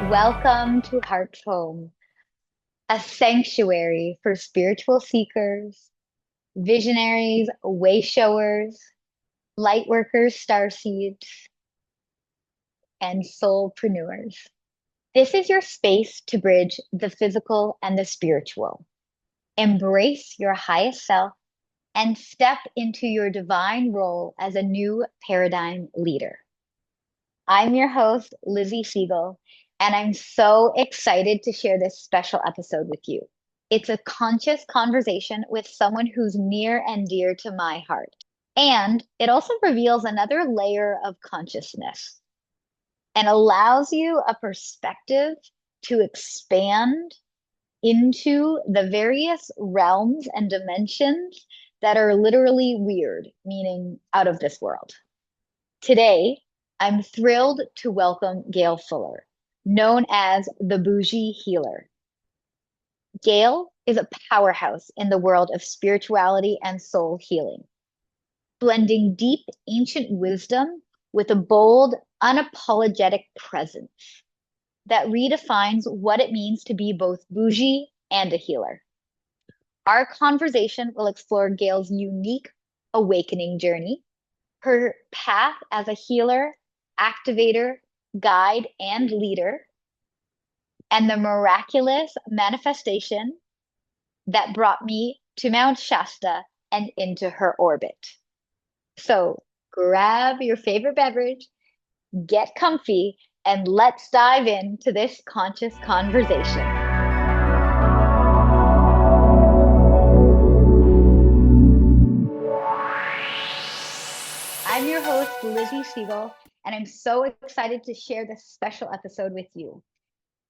Welcome to Heart's Home, a sanctuary for spiritual seekers, visionaries, way showers, light workers, starseeds, and soulpreneurs. This is your space to bridge the physical and the spiritual. Embrace your highest self and step into your divine role as a new paradigm leader. I'm your host, Lizzie Siegel, and I'm so excited to share this special episode with you. It's a conscious conversation with someone who's near and dear to my heart. And it also reveals another layer of consciousness and allows you a perspective to expand into the various realms and dimensions that are literally weird, meaning out of this world. Today, I'm thrilled to welcome Gayle Fuller, known as the Boujee Healer. Gayle is a powerhouse in the world of spirituality and soul healing, blending deep ancient wisdom with a bold, unapologetic presence that redefines what it means to be both bougie and a healer. Our conversation will explore Gayle's unique awakening journey, her path as a healer, activator, guide, and leader, and the miraculous manifestation that brought me to Mount Shasta and into her orbit. So grab your favorite beverage, get comfy, and let's dive into this conscious conversation. I'm your host, Lizzie Siegel, and I'm so excited to share this special episode with you.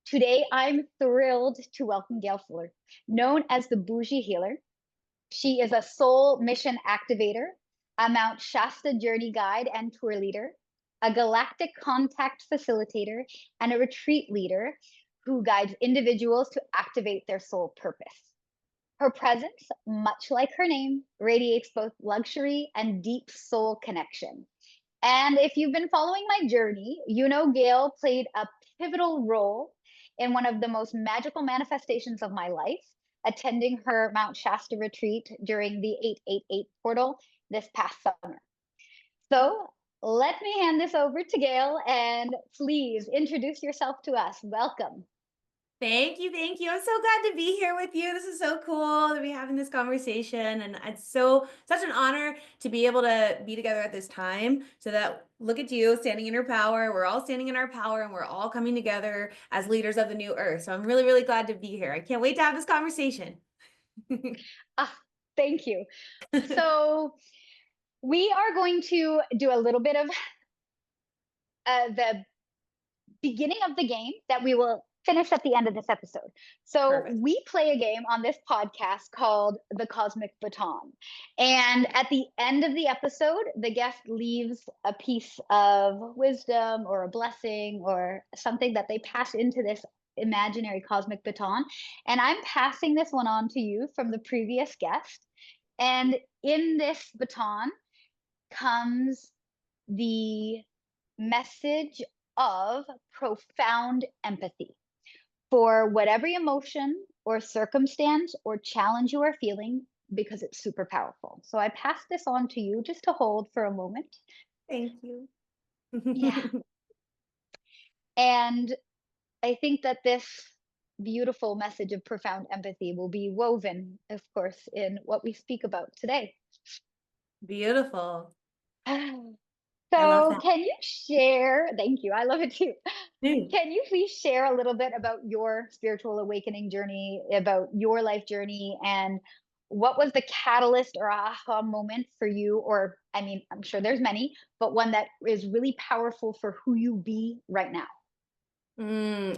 Today, I'm thrilled to welcome Gayle Fuller, known as the Boujee Healer. She is a soul mission activator, a Mount Shasta journey guide and tour leader, a galactic contact facilitator, and a retreat leader who guides individuals to activate their soul purpose. Her presence, much like her name, radiates both luxury and deep soul connection. And if you've been following my journey, you know Gayle played a pivotal role in one of the most magical manifestations of my life, attending her Mount Shasta retreat during the 888 portal this past summer. So let me hand this over to Gayle, and please introduce yourself to us. Welcome. Thank you. Thank you. I'm so glad to be here with you. This is so cool to be having this conversation. And it's such an honor to be able to be together at this time so that look at you standing in your power. We're all standing in our power and we're all coming together as leaders of the new earth. So I'm really, really glad to be here. I can't wait to have this conversation. Thank you. So we are going to do a little bit of the beginning of the game that we will finish at the end of this episode. So Perfect. we play a game on this podcast called the Cosmic Baton. And at the end of the episode, the guest leaves a piece of wisdom or a blessing or something that they pass into this imaginary cosmic baton. And I'm passing this one on to you from the previous guest. And in this baton comes the message of profound empathy for whatever emotion or circumstance or challenge you are feeling, because it's super powerful. So I pass this on to you just to hold for a moment. Thank you. Yeah. And I think that this beautiful message of profound empathy will be woven, of course, in what we speak about today. Beautiful. I love So, that. can you share? Thank you. I love it too. Mm. Can you please share a little bit about your spiritual awakening journey, about your life journey, and what was the catalyst or aha moment for you? Or, I mean, I'm sure there's many, but one that is really powerful for who you be right now.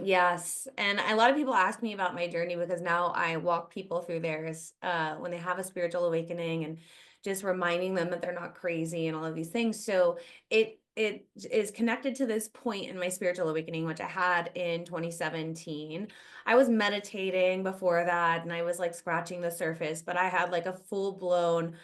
Yes. And a lot of people ask me about my journey because now I walk people through theirs when they have a spiritual awakening and just reminding them that they're not crazy and all of these things. So it is connected to this point in my spiritual awakening, which I had in 2017. I was meditating before that and I was like scratching the surface, but I had like a full blown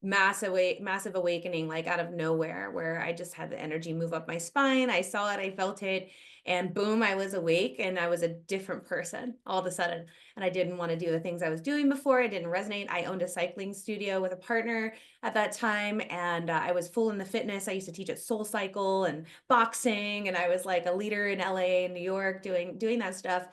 massive awakening like out of nowhere where I just had the energy move up my spine. I saw it, I felt it, And boom, I was awake and I was a different person all of a sudden. And I didn't want to do the things I was doing before. It didn't resonate. I owned a cycling studio with a partner at that time, and I was full in the fitness. I used to teach at Soul Cycle and boxing, and I was like a leader in LA and New York doing that stuff.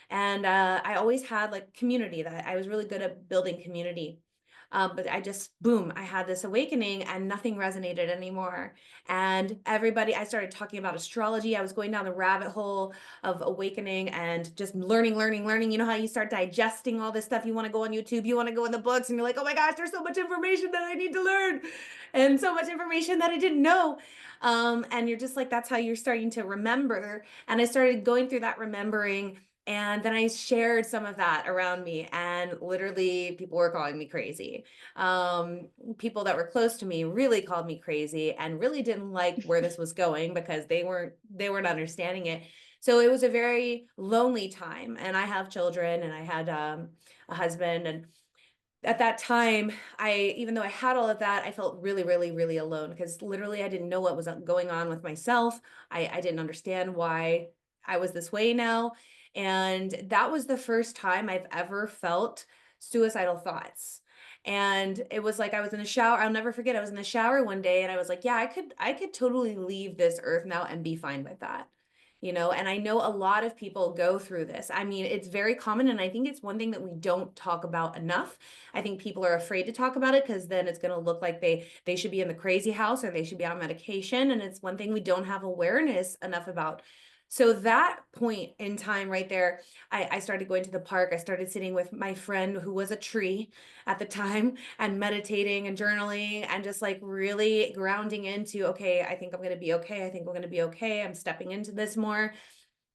And I always had like community, that I was really good at building community. But I just, boom, I had this awakening and nothing resonated anymore. And everybody, I started talking about astrology. I was going down the rabbit hole of awakening and just learning. You know how you start digesting all this stuff? You want to go on YouTube, you want to go in the books, and you're like, oh my gosh, there's so much information that I need to learn, and so much information that I didn't know. And you're just like, that's how you're starting to remember. And I started going through that remembering. And then I shared some of that around me, and literally people were calling me crazy. People that were close to me really called me crazy and really didn't like where this was going, because they weren't understanding it. So it was a very lonely time. And I have children, and I had a husband, and at that time, even though I had all of that, I felt really, really, really alone, because literally I didn't know what was going on with myself. I didn't understand why I was this way now. And that was the first time I've ever felt suicidal thoughts. And it was like I was in the shower. I'll never forget. I was in the shower one day and I was like, yeah, I could totally leave this earth now and be fine with that. And I know a lot of people go through this. I mean, it's very common, and I think it's one thing that we don't talk about enough. I think people are afraid to talk about it because then it's going to look like they should be in the crazy house or they should be on medication, and it's one thing we don't have awareness enough about. So that point in time right there, I started going to the park. I started sitting with my friend who was a tree at the time and meditating and journaling and just like really grounding into, okay, I think I'm going to be okay. I think we're going to be okay. I'm stepping into this more.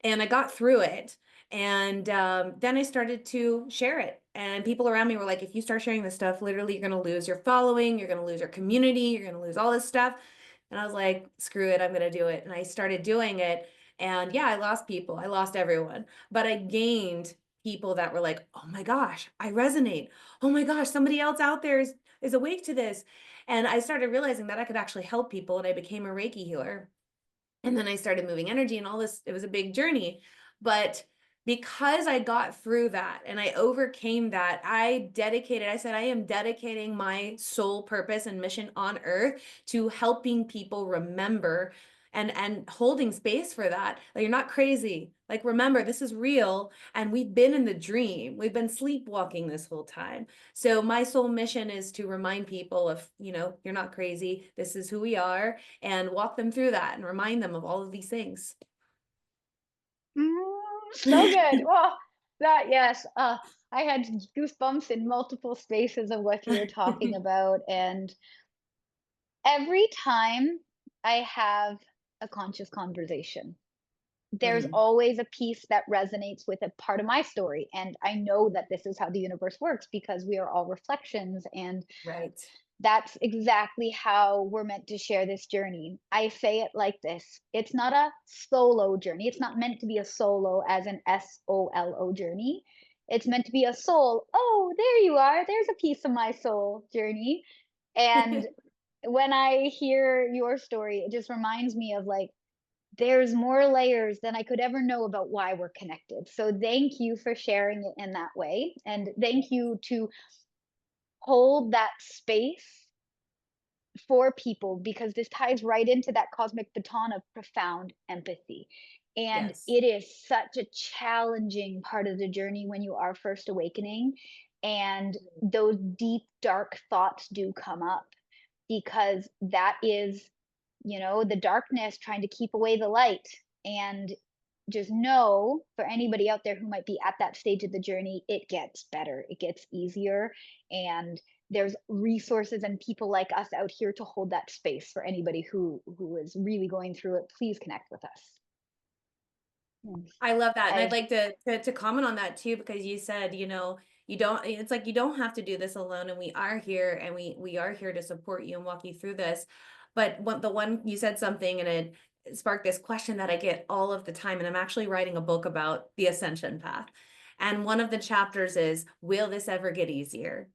And I got through it. And then I started to share it. And people around me were like, if you start sharing this stuff, literally, you're going to lose your following. You're going to lose your community. You're going to lose all this stuff. And I was like, screw it, I'm going to do it. And I started doing it. And yeah, I lost people. I lost everyone. But I gained people that were like, oh my gosh, I resonate. Oh my gosh, somebody else out there is awake to this. And I started realizing that I could actually help people. And I became a Reiki healer. And then I started moving energy and all this. It was a big journey. But because I got through that and I overcame that, I said, I am dedicating my sole purpose and mission on earth to helping people remember and holding space for that. Like, you're not crazy. Like, remember, this is real. And we've been in the dream. We've been sleepwalking this whole time. So my sole mission is to remind people of, you're not crazy. This is who we are, and walk them through that and remind them of all of these things. So good. Well, yes, I had goosebumps in multiple spaces of what you were talking about. And every time I have a conscious conversation, there's Mm, always a piece that resonates with a part of my story. And I know that this is how the universe works because we are all reflections. And right. that's exactly how we're meant to share this journey. I say it like this: it's not a solo journey. It's not meant to be a solo, as an SOLO journey. It's meant to be a soul. Oh, there you are. There's a piece of my soul journey. And when I hear your story, it just reminds me of like, there's more layers than I could ever know about why we're connected. So thank you for sharing it in that way. And thank you to hold that space for people, because this ties right into that cosmic baton of profound empathy. And Yes. it is such a challenging part of the journey when you are first awakening. And those deep, dark thoughts do come up, because that is, the darkness trying to keep away the light. And just know, for anybody out there who might be at that stage of the journey, it gets better, it gets easier. And there's resources and people like us out here to hold that space for anybody who is really going through it. Please connect with us. Hmm. I love that. And I'd I like to comment on that too, because you said, you don't, it's like, you don't have to do this alone. And we are here, and we are here to support you and walk you through this. But the one you said something, and it sparked this question that I get all of the time. And I'm actually writing a book about the ascension path. And one of the chapters is, will this ever get easier?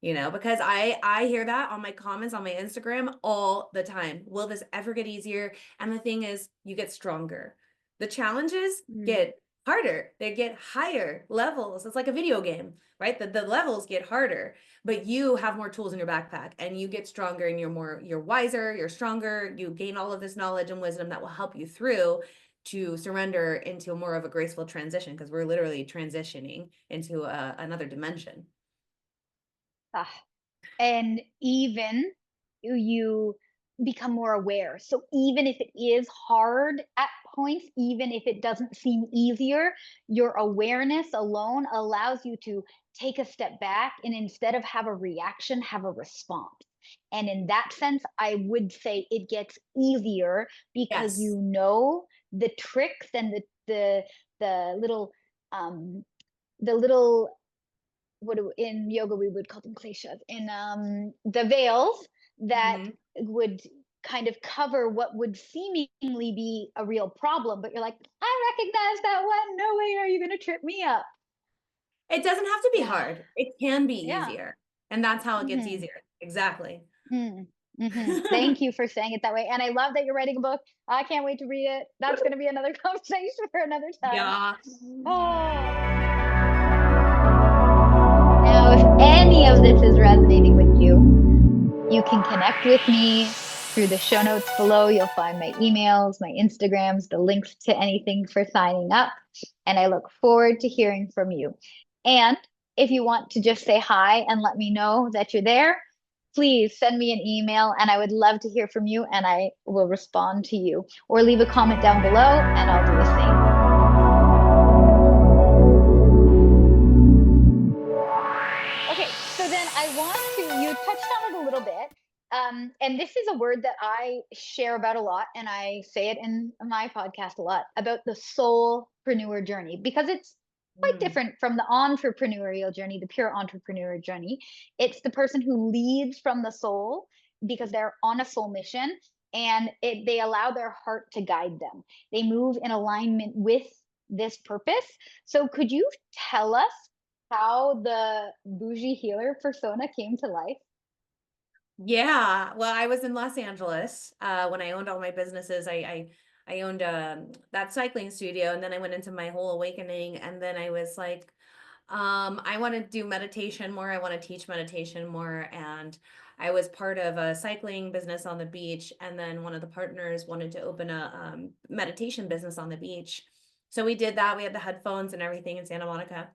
Because I hear that on my comments on my Instagram all the time. Will this ever get easier? And the thing is, you get stronger. The challenges Mm. get harder. They get higher levels. It's like a video game, right? The levels get harder, but you have more tools in your backpack and you get stronger and you're wiser, you're stronger, you gain all of this knowledge and wisdom that will help you through to surrender into more of a graceful transition, because we're literally transitioning into another dimension. Ah, and even you become more aware. So even if it is hard at points, even if it doesn't seem easier, your awareness alone allows you to take a step back and instead of have a reaction, have a response. And in that sense, I would say it gets easier because Yes. you know the tricks and the little um the little in yoga we would call them kleshas in the veils that Mhm. would kind of cover what would seemingly be a real problem, but you're like, I recognize that one, no way are you going to trip me up. It doesn't have to be Yeah. hard. It can be Yeah. easier. And that's how it gets Mm-hmm. easier. Exactly. Mm-hmm. Thank you for saying it that way, and I love that you're writing a book. I can't wait to read it. That's going to be another conversation for another time. Yeah. Oh, now if any of this is resonating with you can connect with me through the show notes below. You'll find my emails, my Instagrams, the links to anything for signing up. And I look forward to hearing from you. And if you want to just say hi and let me know that you're there, please send me an email and I would love to hear from you and I will respond to you. Or leave a comment down below and I'll do the same. Okay, so then I want to, you touched on it a little bit. And this is a word that I share about a lot, and I say it in my podcast a lot about the soulpreneur journey because it's quite Mm. different from the entrepreneurial journey, the pure entrepreneur journey. It's the person who leads from the soul because they're on a soul mission and they allow their heart to guide them. They move in alignment with this purpose. So, could you tell us how the Boujee Healer persona came to life? Yeah. Well, I was in Los Angeles when I owned all my businesses. I owned that cycling studio, and then I went into my whole awakening, and then I was like, I want to do meditation more. I want to teach meditation more. And I was part of a cycling business on the beach. And then one of the partners wanted to open a meditation business on the beach. So we did that. We had the headphones and everything in Santa Monica.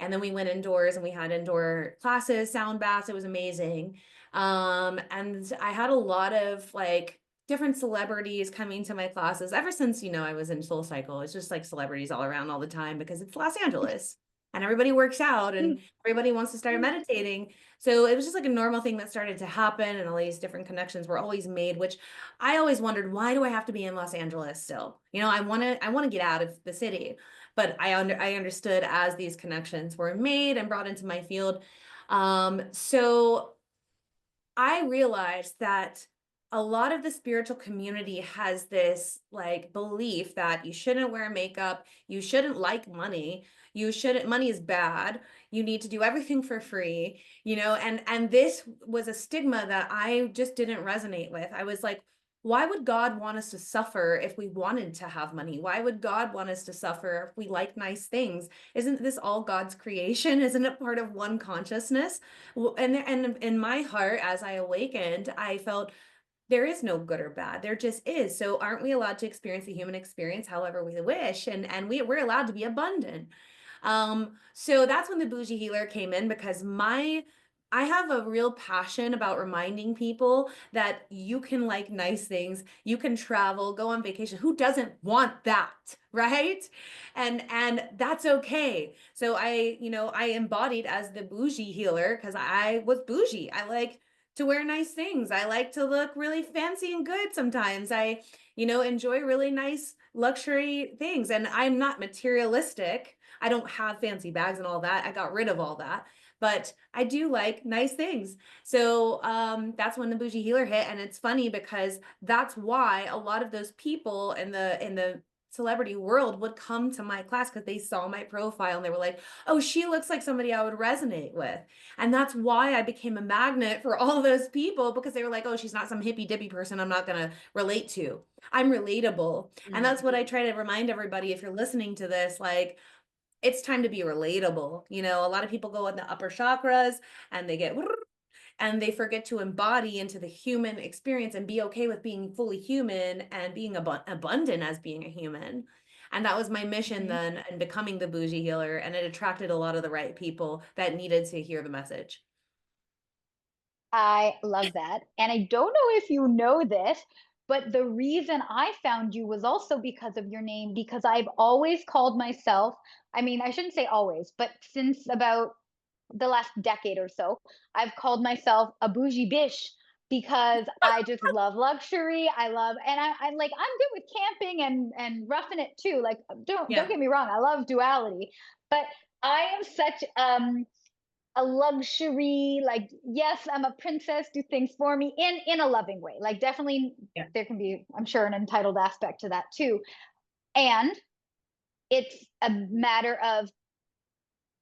And then we went indoors and we had indoor classes, sound baths. It was amazing. And I had a lot of like different celebrities coming to my classes ever since, I was in Soul Cycle. It's just like celebrities all around all the time because it's Los Angeles and everybody works out and everybody wants to start meditating. So it was just like a normal thing that started to happen, and all these different connections were always made, which I always wondered, why do I have to be in Los Angeles still? I want to get out of the city. But I understood as these connections were made and brought into my field. So I realized that a lot of the spiritual community has this like belief that you shouldn't wear makeup, you shouldn't like money, money is bad, you need to do everything for free, and this was a stigma that I just didn't resonate with. I was like, why would God want us to suffer if we wanted to have money? Why would God want us to suffer if we like nice things? Isn't this all God's creation? Isn't it part of one consciousness? Well, and in my heart, as I awakened, I felt there is no good or bad. There just is. So aren't we allowed to experience the human experience however we wish? And we're allowed to be abundant. So that's when the Boujee Healer came in, because I have a real passion about reminding people that you can like nice things, you can travel, go on vacation. Who doesn't want that, right? And that's okay. So I embodied as the Boujee Healer because I was bougie. I like to wear nice things. I like to look really fancy and good sometimes. I enjoy really nice luxury things, and I'm not materialistic. I don't have fancy bags and all that. I got rid of all that, but I do like nice things. So that's when the Boujee Healer hit. And it's funny because that's why a lot of those people in the celebrity world would come to my class because they saw my profile and they were like, oh, she looks like somebody I would resonate with. And that's why I became a magnet for all those people, because they were like, oh, she's not some hippy dippy person I'm not going to relate to. I'm relatable. And that's what I try to remind everybody, if you're listening to this, like, it's time to be relatable. You know, a lot of people go in the upper chakras and they get and they forget to embody into the human experience and be okay with being fully human and being abundant as being a human. And that was my mission Mhm. then, and becoming the Boujee Healer. And it attracted a lot of the right people that needed to hear the message. I love that. And I don't know if you know this, but the reason I found you was also because of your name, because I've always called myself, I mean, I shouldn't say always, but since about the last decade or so, I've called myself a bougie bish because I just love luxury. I love, and I like, I'm good with camping and roughing it too. Like, don't Yeah. get me wrong, I love duality, but I am such a luxury, like, yes, I'm a princess, do things for me in a loving way. Like, definitely Yeah. there can be, I'm sure, an entitled aspect to that too. And it's a matter of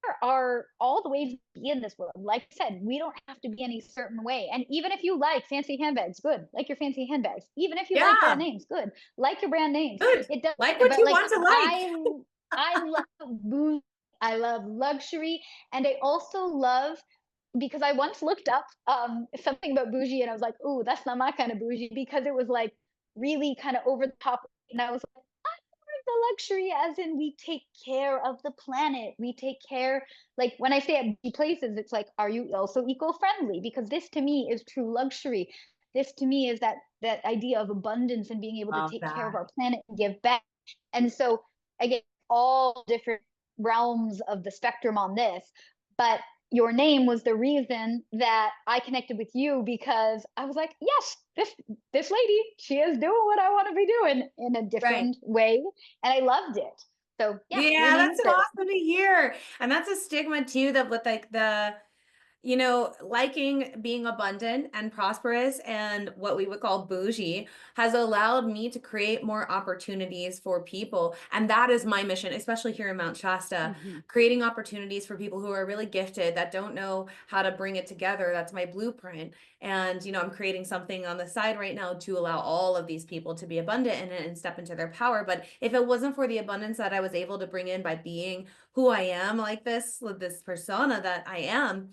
there are all the ways to be in this world. Like I said, we don't have to be any certain way. And even if you like fancy handbags, good. Like your fancy handbags. Even if you like brand Yeah. names, good. Like your brand names. Good. It does. Like what But you like want to like. I love booze. I love luxury, and I also love because I once looked up something about bougie, and I was like, "Ooh, that's not my kind of bougie," because it was like really kind of over the top, and I was like, the luxury as in we take care of the planet, we take care, like when I say at places, it's like, are you also eco-friendly? Because this to me is true luxury. This to me is that idea of abundance and being able to Love take care of that. our planet and give back. And so again, all different realms of the spectrum on this, but your name was the reason that I connected with you, because I was like, yes, this lady, she is doing what I want to be doing in a Right. different way, and I loved it. So yeah, your Yeah, name is that's great. awesome to hear. And that's a stigma too, that with like the, you know, liking being abundant and prosperous and what we would call bougie has allowed me to create more opportunities for people. And that is my mission, especially here in Mount Shasta, Mhm. creating opportunities for people who are really gifted that don't know how to bring it together. That's my blueprint. And, you know, I'm creating something on the side right now to allow all of these people to be abundant and step into their power. But if it wasn't for the abundance that I was able to bring in by being who I am, like this, with this persona that I am,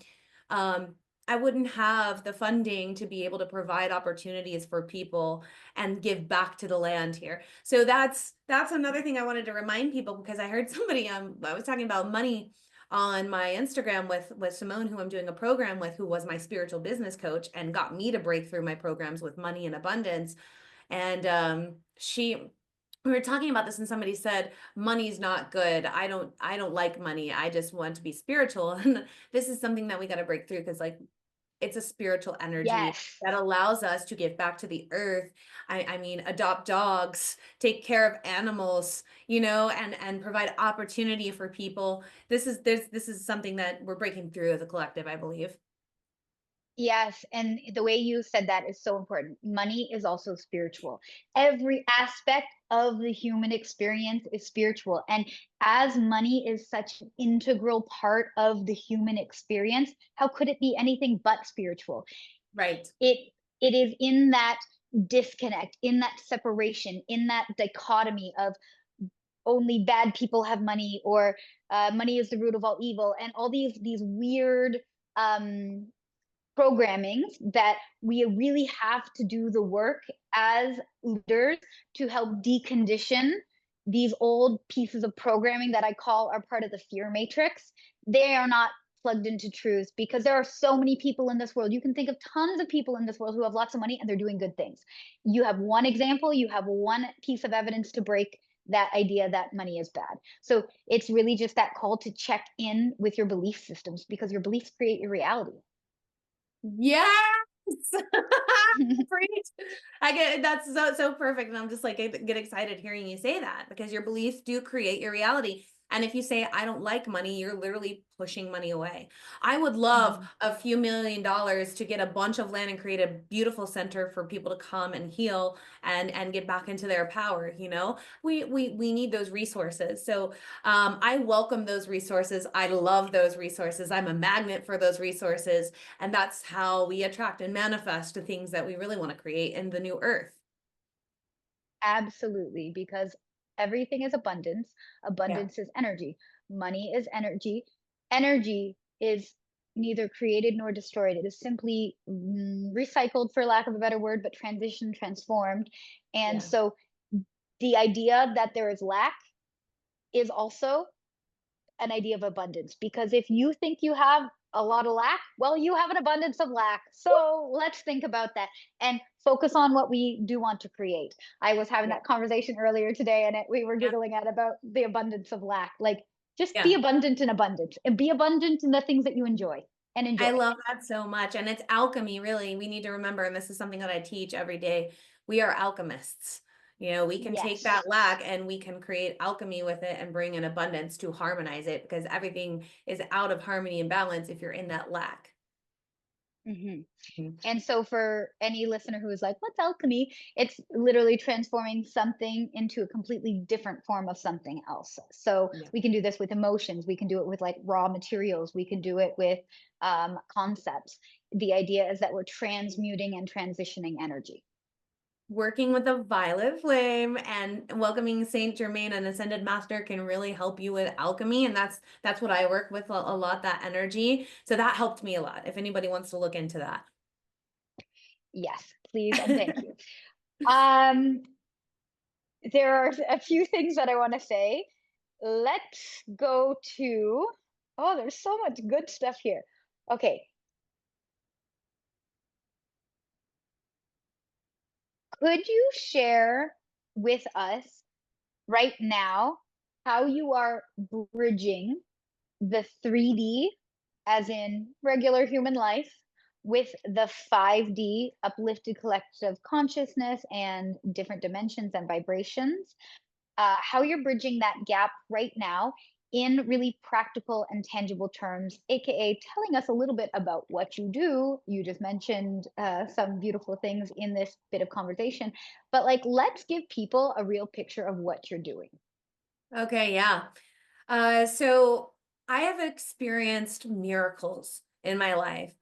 um, I wouldn't have the funding to be able to provide opportunities for people and give back to the land here. So that's another thing I wanted to remind people, because I heard somebody, I was talking about money on my Instagram with Simone, who I'm doing a program with, who was my spiritual business coach and got me to break through my programs with money and abundance. And we were talking about this and somebody said, money's not good. I don't like money. I just want to be spiritual. And this is something that we got to break through, because like it's a spiritual energy Yes. that allows us to give back to the earth. I mean, adopt dogs, take care of animals, you know, and provide opportunity for people. This is something that we're breaking through as a collective, I believe. Yes, and the way you said that is so important. Money is also spiritual. Every aspect of the human experience is spiritual. And as money is such an integral part of the human experience, how could it be anything but spiritual? Right. It is in that disconnect, in that separation, in that dichotomy of only bad people have money, or money is the root of all evil, and all these weird um programmings that we really have to do the work as leaders to help decondition these old pieces of programming that I call are part of the fear matrix. They are not plugged into truth, because there are so many people in this world. You can think of tons of people in this world who have lots of money and they're doing good things. You have one example, you have one piece of evidence to break that idea that money is bad. So it's really just that call to check in with your belief systems, because your beliefs create your reality. Yes. Preach. I get that's so perfect. And I'm just like, get excited hearing you say that, because your beliefs do create your reality. And if you say, I don't like money, you're literally pushing money away. I would love Mhm. a few $1 million to get a bunch of land and create a beautiful center for people to come and heal and get back into their power. You know, we need those resources. So I welcome those resources. I love those resources. I'm a magnet for those resources. And that's how we attract and manifest the things that we really want to create in the new earth. Absolutely, because everything is abundance. Yeah. Abundance is energy. Money is energy. Energy is neither created nor destroyed. It is simply recycled, for lack of a better word, but transitioned, transformed. And Yeah. so the idea that there is lack is also an idea of abundance, because if you think you have a lot of lack, well, you have an abundance of lack. So let's think about that and focus on what we do want to create. I was having Yeah. that conversation earlier today, and we were Yeah. giggling at about the abundance of lack. Like, just be Yeah. abundant and abundant, and be abundant in the things that you enjoy and I enjoy. love that so much. And it's alchemy, really. We need to remember, and this is something that I teach every day. We are alchemists. You know, we can take Yes. that lack and we can create alchemy with it and bring an abundance to harmonize it, because everything is out of harmony and balance if you're in that lack. Hmm. Mhm. And so, for any listener who is like, what's alchemy? It's literally transforming something into a completely different form of something else. So, Yeah. we can do this with emotions. We can do it with like raw materials. We can do it with concepts. The idea is that we're transmuting and transitioning energy. Working with a violet flame and welcoming Saint Germain, an ascended master, can really help you with alchemy. And that's what I work with a lot, that energy. So that helped me a lot. If anybody wants to look into that. Yes, please and thank you. Um, there are a few things that I want to say. Let's go to, oh, there's so much good stuff here. Okay. Could you share with us right now how you are bridging the 3D, as in regular human life, with the 5D, uplifted collective consciousness and different dimensions and vibrations? How you're bridging that gap right now in really practical and tangible terms, aka telling us a little bit about what you do. You just mentioned some beautiful things in this bit of conversation, but like, let's give people a real picture of what you're doing. Okay, yeah. So I have experienced miracles in my life,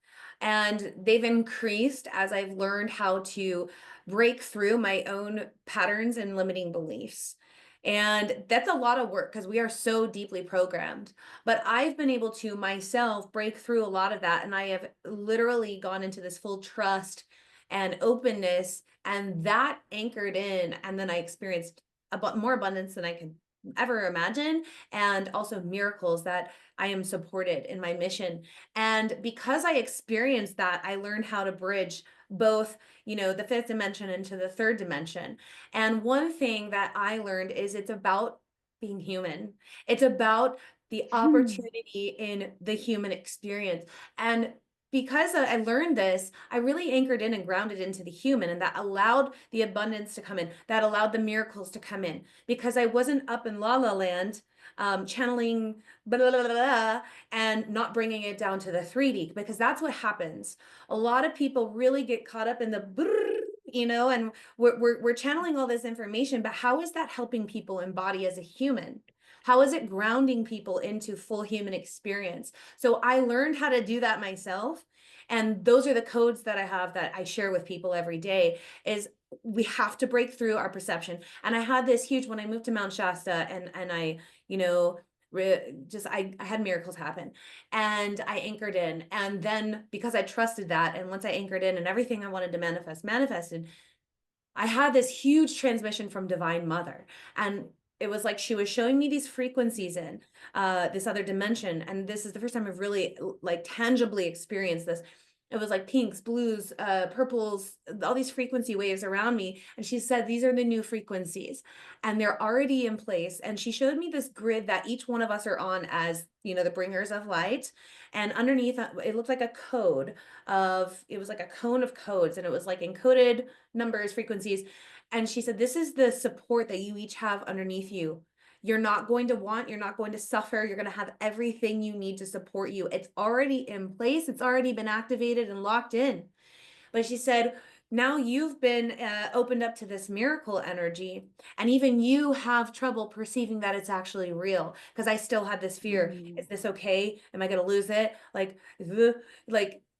and they've increased as I've learned how to break through my own patterns and limiting beliefs. And that's a lot of work because we are so deeply programmed. But I've been able to myself break through a lot of that. And I have literally gone into this full trust and openness, and that anchored in. And then I experienced more abundance than I could ever imagine, and also miracles that I am supported in my mission. And because I experienced that, I learned how to bridge both, the fifth dimension into the third dimension. And one thing that I learned is it's about being human. It's about the opportunity in the human experience. And because I learned this, I really anchored in and grounded into the human, and that allowed the abundance to come in, that allowed the miracles to come in, because I wasn't up in la la land, channeling blah, blah, blah, blah, and not bringing it down to the 3D, because that's what happens. A lot of people really get caught up in the brrr, and we're channeling all this information, but how is that helping people embody as a human? How is it grounding people into full human experience? So I learned how to do that myself. And those are the codes that I have that I share with people every day, is we have to break through our perception. And I had this huge, when I moved to Mount Shasta, and I, just I had miracles happen, and I anchored in. And then because I trusted that, and once I anchored in and everything I wanted to manifest manifested, I had this huge transmission from Divine Mother. And it was like she was showing me these frequencies in this other dimension. And this is the first time I've really like tangibly experienced this. It was like pinks, blues, purples, all these frequency waves around me. And she said, these are the new frequencies and they're already in place. And she showed me this grid that each one of us are on as, the bringers of light. And underneath, it looked like a code it was like a cone of codes, and it was like encoded numbers, frequencies. And she said, this is the support that you each have underneath you. You're not going to want, you're not going to suffer. You're going to have everything you need to support you. It's already in place. It's already been activated and locked in. But she said, now you've been opened up to this miracle energy, and even you have trouble perceiving that it's actually real. Because I still had this fear: is this okay? Am I going to lose it? Like the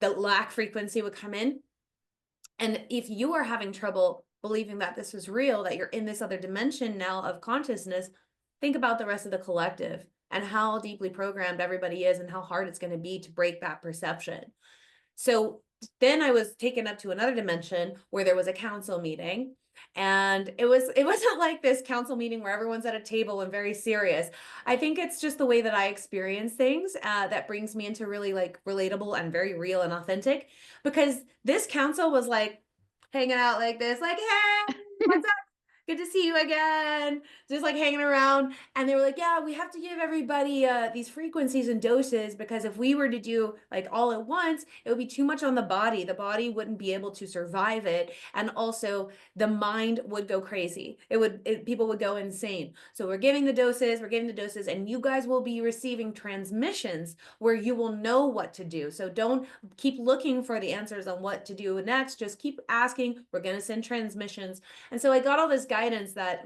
lack frequency would come in. And if you are having trouble believing that this is real, that you're in this other dimension now of consciousness, think about the rest of the collective and how deeply programmed everybody is and how hard it's going to be to break that perception. So then I was taken up to another dimension where there was a council meeting, and it wasn't like this council meeting where everyone's at a table and very serious. I think it's just the way that I experience things that brings me into really like relatable and very real and authentic, because this council was like hanging out like this, like, hey, what's up? Good to see you again. Just like hanging around. And they were like, yeah, we have to give everybody these frequencies and doses, because if we were to do like all at once, it would be too much on the body. The body wouldn't be able to survive it. And also the mind would go crazy. People would go insane. So we're giving the doses, and you guys will be receiving transmissions where you will know what to do. So don't keep looking for the answers on what to do next. Just keep asking. We're going to send transmissions. And so I got all this guidance that,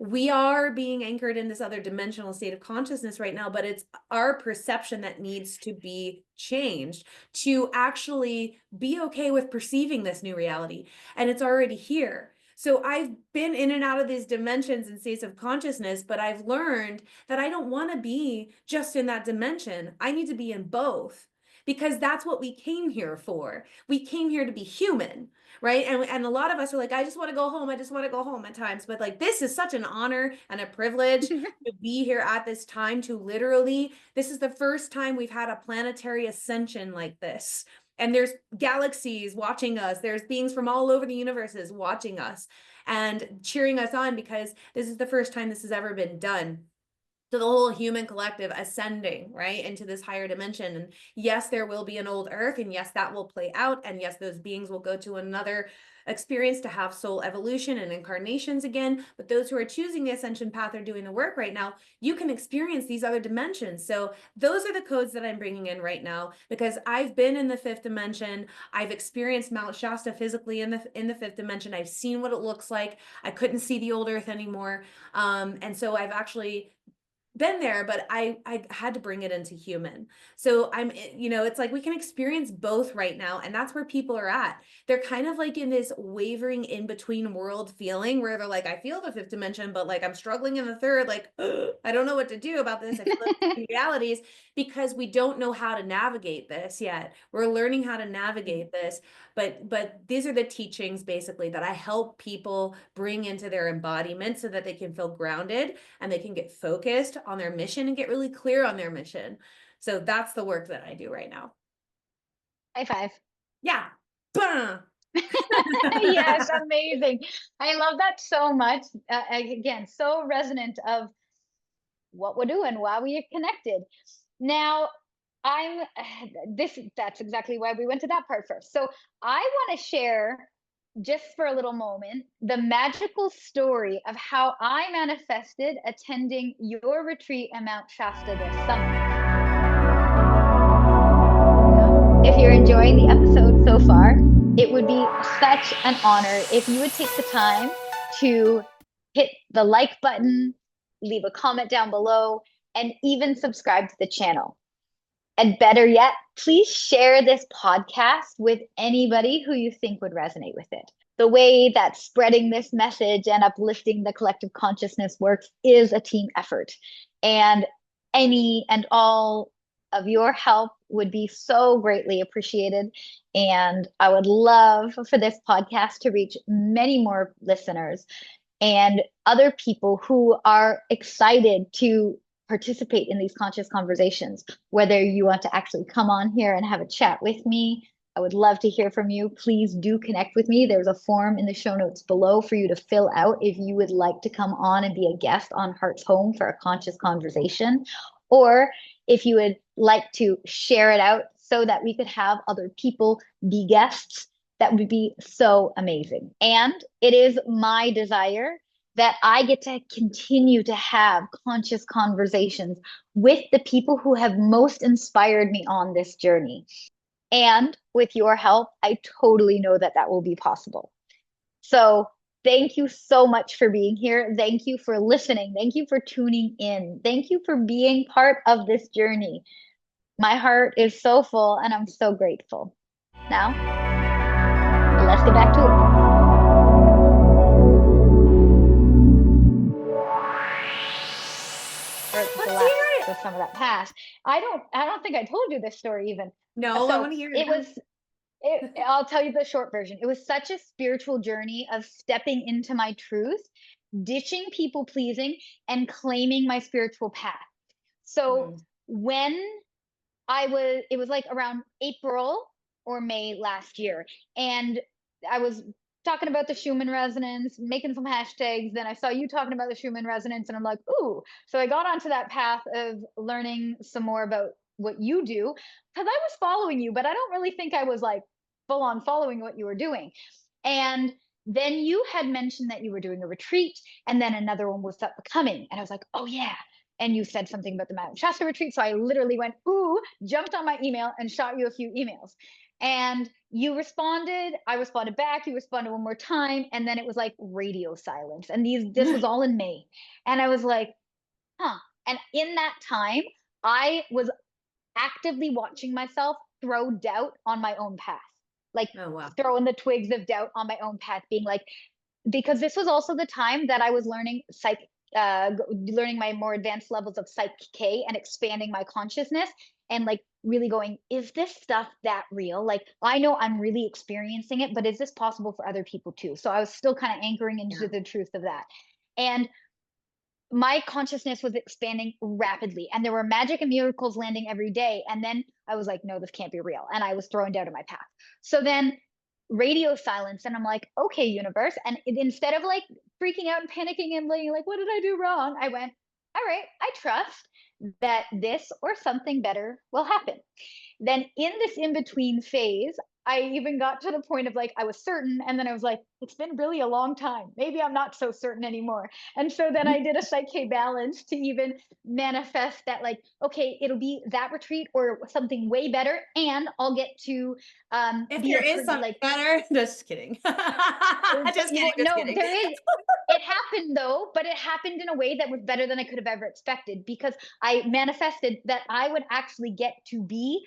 we are being anchored in this other dimensional state of consciousness right now, but it's our perception that needs to be changed to actually be okay with perceiving this new reality. And it's already here. So I've been in and out of these dimensions and states of consciousness, but I've learned that I don't want to be just in that dimension. I need to be in both, because that's what we came here for. We came here to be human, right? And a lot of us are like, I just want to go home. I just want to go home at times. But like, this is such an honor and a privilege to be here at this time, to literally, this is the first time we've had a planetary ascension like this. And there's galaxies watching us. There's beings from all over the universes watching us and cheering us on, because this is the first time this has ever been done. To the whole human collective ascending, right, into this higher dimension. And yes, there will be an old earth, and yes, that will play out, and yes, those beings will go to another experience to have soul evolution and incarnations again. But those who are choosing the ascension path are doing the work right now. You can experience these other dimensions. So those are the codes that I'm bringing in right now, because I've been in the fifth dimension. I've experienced Mount Shasta physically in the fifth dimension. I've seen what it looks like. I couldn't see the old earth anymore. And so I've actually been there, but I had to bring it into human. So it's like we can experience both right now, and that's where people are at. They're kind of like in this wavering in between world feeling, where they're like, I feel the fifth dimension, but like I'm struggling in the third, like I don't know what to do about this. I feel like realities, because we don't know how to navigate this yet. We're learning how to navigate this, but these are the teachings basically that I help people bring into their embodiment so that they can feel grounded and they can get focused on their mission and get really clear on their mission. So that's the work that I do right now. High five. Yeah. Yes, amazing. I love that so much. Again, so resonant of what we're doing, why we are connected. Now, I'm that's exactly why we went to that part first. So I want to share, just for a little moment, the magical story of how I manifested attending your retreat in Mount Shasta this summer. If you're enjoying the episode so far, it would be such an honor if you would take the time to hit the like button, leave a comment down below, and even subscribe to the channel. And better yet, please share this podcast with anybody who you think would resonate with it. The way that spreading this message and uplifting the collective consciousness works is a team effort. And any and all of your help would be so greatly appreciated. And I would love for this podcast to reach many more listeners and other people who are excited to participate in these conscious conversations. Whether you want to actually come on here and have a chat with me, I would love to hear from you. Please do connect with me. There's a form in the show notes below for you to fill out if you would like to come on and be a guest on Heart's Home for a conscious conversation, or if you would like to share it out so that we could have other people be guests. That would be so amazing. And it is my desire that I get to continue to have conscious conversations with the people who have most inspired me on this journey. And with your help, I totally know that that will be possible. So thank you so much for being here. Thank you for listening. Thank you for tuning in. Thank you for being part of this journey. My heart is so full and I'm so grateful. Now, let's get back to it. The Let's last hear it. of some of that past. I don't think I told you this story even. No, I So want to hear it it now. was I'll tell you the short version. It was such a spiritual journey of stepping into my truth, ditching people pleasing, and claiming my spiritual path. So Mm. when it was like around April or May last year. And I was talking about the Schumann resonance, making some hashtags. Then I saw you talking about the Schumann resonance, and I'm like, ooh. So I got onto that path of learning some more about what you do because I was following you, but I don't really think I was like full on following what you were doing. And then you had mentioned that you were doing a retreat, and then another one was upcoming. And I was like, oh, yeah. And you said something about the Mount Shasta retreat. So I literally went, ooh, jumped on my email and shot you a few emails. And you responded, I responded back, you responded one more time, and then it was like radio silence. And this was all in May. And I was like, huh. And in that time, I was actively watching myself throw doubt on my own path. Like Oh, wow. throwing the twigs of doubt on my own path, being like, because this was also the time that I was learning my more advanced levels of PSYCH-K and expanding my consciousness and like really going, is this stuff that real? Like I know I'm really experiencing it, but is this possible for other people too? So I was still kind of anchoring into Yeah. the truth of that. And my consciousness was expanding rapidly and there were magic and miracles landing every day. And then I was like, no, this can't be real. And I was thrown down to my path. So then radio silence. And I'm like, okay, universe. And instead of like freaking out and panicking and like, what did I do wrong? I went, all right, I trust that this or something better will happen. Then in this in between phase, I even got to the point of like, I was certain. And then I was like, it's been really a long time. Maybe I'm not so certain anymore. And so then I did a PSYCH-K balance to even manifest that, like, okay, it'll be that retreat or something way better. And I'll get to If be there a is something like, better, just kidding. Just you kidding, just no, kidding. there is. It happened though, but it happened in a way that was better than I could have ever expected because I manifested that I would actually get to be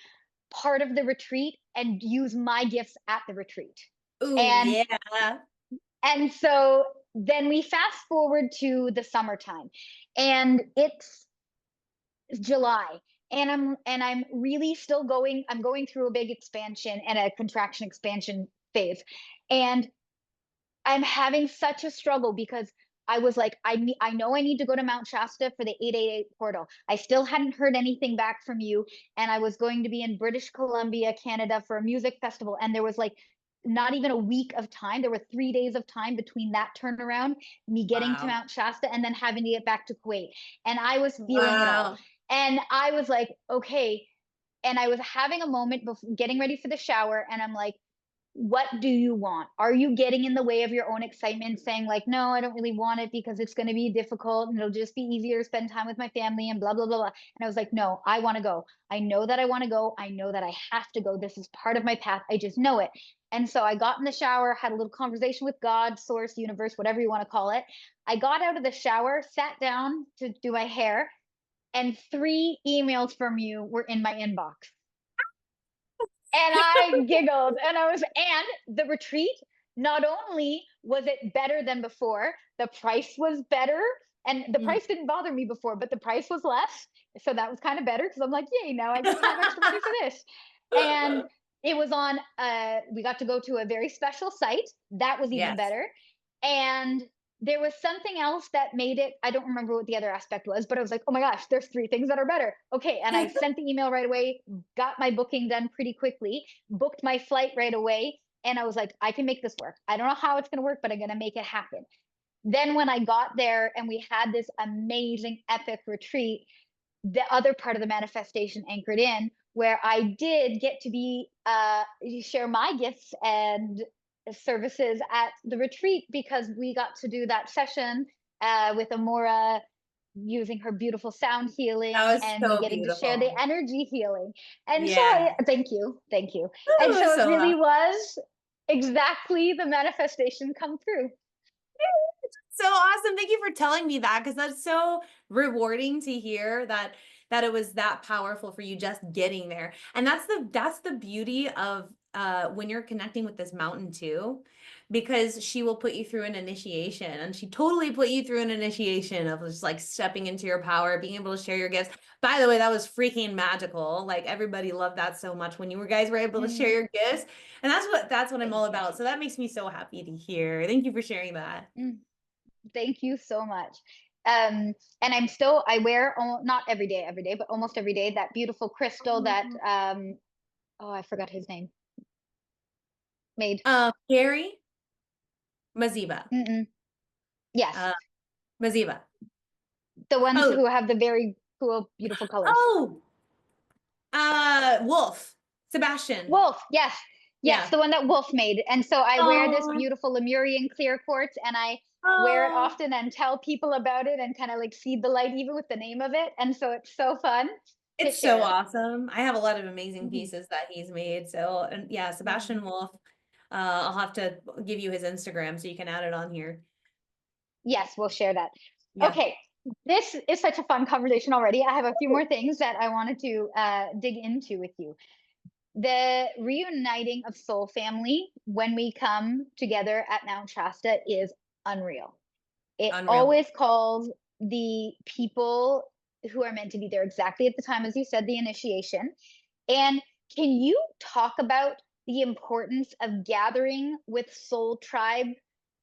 part of the retreat and use my gifts at the retreat. Ooh, And yeah. so then we fast forward to the summertime and it's July and I'm really still I'm going through a big expansion and a contraction expansion phase. And I'm having such a struggle because I was like, I know I need to go to Mount Shasta for the 888 portal. I still hadn't heard anything back from you. And I was going to be in British Columbia, Canada for a music festival. And there was like not even a week of time. There were 3 days of time between that turnaround, me getting to Wow. Mount Shasta, and then having to get back to Kuwait. And I was feeling it all. Wow. And I was like, okay. And I was having a moment before getting ready for the shower. And I'm like, what do you want? Are you getting in the way of your own excitement, saying, like, no, I don't really want it because it's going to be difficult and it'll just be easier to spend time with my family and blah, blah, blah, blah. And I was like, no, I want to go. I know that I want to go. I know that I have to go. This is part of my path. I just know it. And so I got in the shower, had a little conversation with God, source, universe, whatever you want to call it. I got out of the shower, sat down to do my hair, and 3 emails from you were in my inbox. And I giggled and and the retreat, not only was it better than before, the price was better. And the Mm. price didn't bother me before, but the price was less. So that was kind of better because I'm like, yay, now I get to have extra money for this. And it was on, we got to go to a very special site. That was even Yes. better. And there was something else that made it, I don't remember what the other aspect was, but I was like, oh my gosh, there's 3 things that are better. Okay. And I sent the email right away, got my booking done pretty quickly, booked my flight right away. And I was like, I can make this work. I don't know how it's going to work, but I'm going to make it happen. Then when I got there and we had this amazing epic retreat, the other part of the manifestation anchored in where I did get to be share my gifts and services at the retreat because we got to do that session with Amora using her beautiful sound That healing was and me so getting to share the beautiful. energy healing. And so Yeah. thank you. Thank you. And It was so it so really awesome. was exactly the manifestation come through. So awesome. Thank you for telling me that, because that's so rewarding to hear that it was that powerful for you just getting there. And that's the beauty of when you're connecting with this mountain too, because she will put you through an initiation, and she totally put you through an initiation of just like stepping into your power, being able to share your gifts. By the way, that was freaking magical. Like everybody loved that so much when you guys were able to share Mm, your gifts. And that's what I'm thank all you. about. So that makes me so happy to hear. Thank you for sharing that. Mm, thank you so much. And I wear, not every day, but almost every day, that beautiful crystal that, oh, I forgot his name, made. Gary Maziba. Mm-mm. Yes, Uh, Maziba. the ones Oh, who have the very cool, beautiful colors. oh, Wolf. Sebastian. Wolf, yes, yes, Yeah. the one that Wolf made. And so I wear this Oh, beautiful Lemurian clear quartz, and I wear it oh, often and tell people about it and kind of like feed the light even with the name of it. And so it's so fun to it's so share. awesome. I have a lot of amazing Mhm, pieces that he's made. So, and yeah, mhm. Sebastian Wolf. I'll have to give you his Instagram so you can add it on here. Yes, we'll share that. Yeah. Okay, this is such a fun conversation already. I have a few more things that I wanted to dig into with you. The reuniting of soul family when we come together at Mount Shasta is unreal. It Unreal. always calls the people who are meant to be there exactly at the time, as you said, the initiation. And can you talk about the importance of gathering with Soul Tribe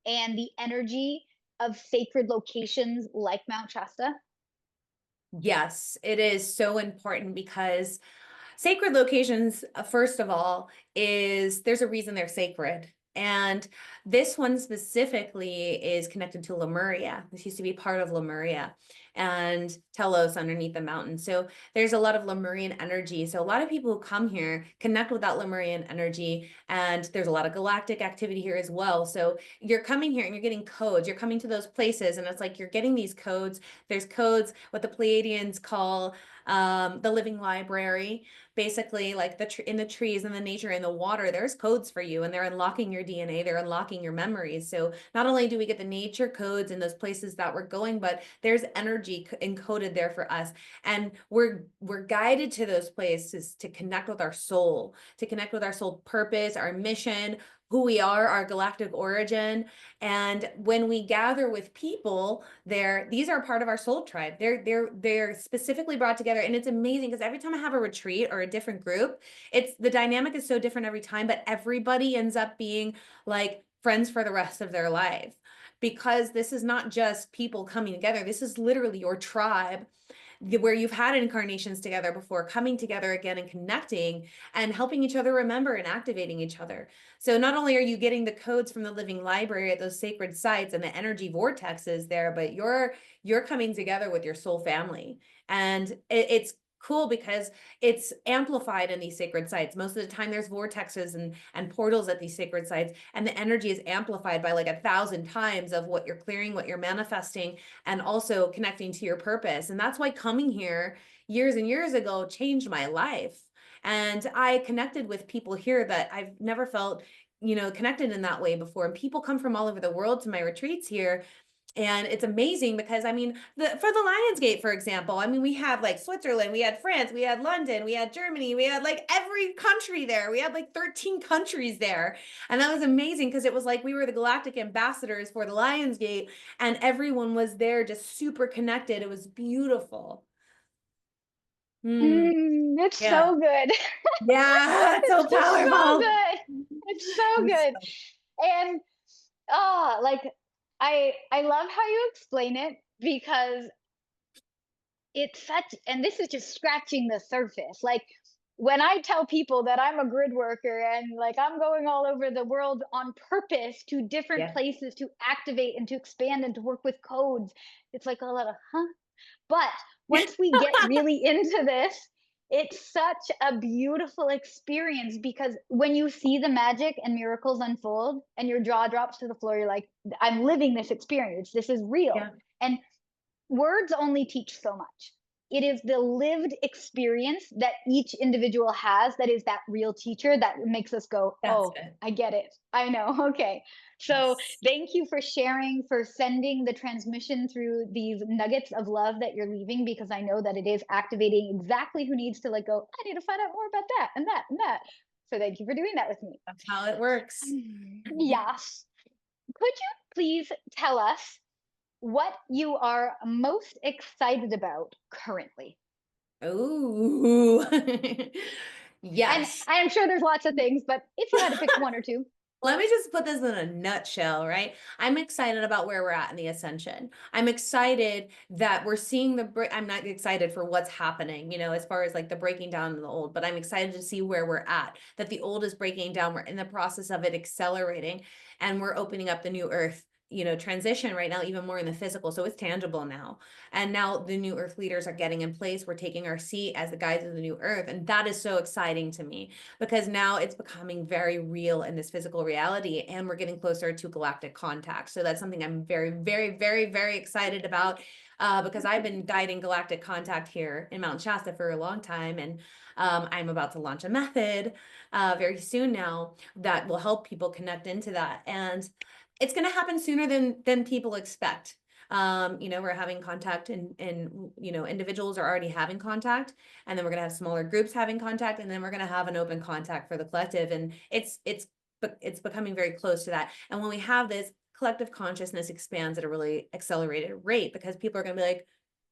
and the energy of sacred locations like Mount Shasta? Yes, it is so important because sacred locations, first of all, is there's a reason they're sacred. And this one specifically is connected to Lemuria. This used to be part of Lemuria and Telos underneath the mountain. So there's a lot of Lemurian energy. So a lot of people who come here connect with that Lemurian energy. And there's a lot of galactic activity here as well. So you're coming here and you're getting codes. You're coming to those places and it's like you're getting these codes. There's codes, what the Pleiadians call the living library, basically like in the trees and the nature and the water, there's codes for you and they're unlocking your DNA, they're unlocking your memories. So not only do we get the nature codes in those places that we're going, but there's energy encoded there for us. And we're guided to those places to connect with our soul, to connect with our soul purpose, our mission, who we are, our galactic origin. And when we gather with people there, these are part of our soul tribe. They're specifically brought together. And it's amazing because every time I have a retreat or a different group, it's the dynamic is so different every time, but everybody ends up being like friends for the rest of their life. Because this is not just people coming together. This is literally your tribe where you've had incarnations together before, coming together again and connecting and helping each other remember and activating each other. So not only are you getting the codes from the living library at those sacred sites and the energy vortexes there, but you're coming together with your soul family. And it's cool because it's amplified in these sacred sites. Most of the time there's vortexes and portals at these sacred sites, and the energy is amplified by like 1,000 times of what you're clearing, what you're manifesting, and also connecting to your purpose. And that's why coming here years and years ago changed my life. And I connected with people here that I've never felt, connected in that way before. And people come from all over the world to my retreats here. And it's amazing because I mean, for the Lionsgate, for example, I mean, we have like Switzerland, we had France, we had London, we had Germany, we had like every country there. We had like 13 countries there. And that was amazing because it was like we were the galactic ambassadors for the Lionsgate and everyone was there just super connected. It was beautiful. Mm, It's yeah. so good. Yeah, it's It's so just so powerful. good. It's so good. And like I love how you explain it because it's such, and this is just scratching the surface. Like when I tell people that I'm a grid worker and like I'm going all over the world on purpose to different Yeah. places to activate and to expand and to work with codes, it's like a lot of huh. But once we get really into this, it's such a beautiful experience because when you see the magic and miracles unfold and your jaw drops to the floor, you're like, I'm living this experience. This is real. Yeah. And words only teach so much. It is the lived experience that each individual has that is that real teacher that makes us go, That's oh, it. I get it. I know. Okay. So Yes. thank you for sharing, for sending the transmission through these nuggets of love that you're leaving, because I know that it is activating exactly who needs to like go, I need to find out more about that and that and that. So thank you for doing that with me. That's how it works. Yes. Could you please tell us what you are most excited about currently? Ooh. And Yes. I'm sure there's lots of things, but if you had to pick one or two. Let me just put this in a nutshell, right? I'm excited about where we're at in the ascension. I'm excited that we're seeing I'm not excited for what's happening, as far as like the breaking down of the old, but I'm excited to see where we're at, that the old is breaking down. We're in the process of it accelerating, and we're opening up the new earth, transition right now, even more in the physical. So it's tangible now. And now the new earth leaders are getting in place. We're taking our seat as the guides of the new earth. And that is so exciting to me, because now it's becoming very real in this physical reality, and we're getting closer to galactic contact. So that's something I'm very, very, very, very excited about, because I've been guiding galactic contact here in Mount Shasta for a long time, and I'm about to launch a method very soon now that will help people connect into that, and it's going to happen sooner than people expect. We're having contact, and individuals are already having contact, and then we're going to have smaller groups having contact, and then we're going to have an open contact for the collective, and it's becoming very close to that. And when we have this, collective consciousness expands at a really accelerated rate, because people are going to be like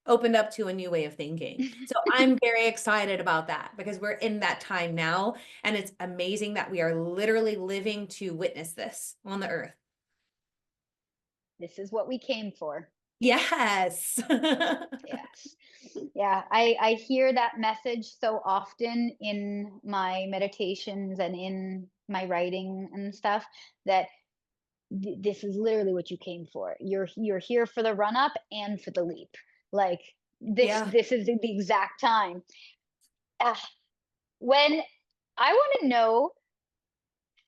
opened up to a new way of thinking. So I'm very excited about that, because we're in that time now, and it's amazing that we are literally living to witness this on the earth. This is what we came for. Yes. Yes. Yeah, I hear that message so often in my meditations and in my writing and stuff, that this is literally what you came for. You're here for the run up and for the leap. Like Yeah. this is the exact time. Ah, when I want to know,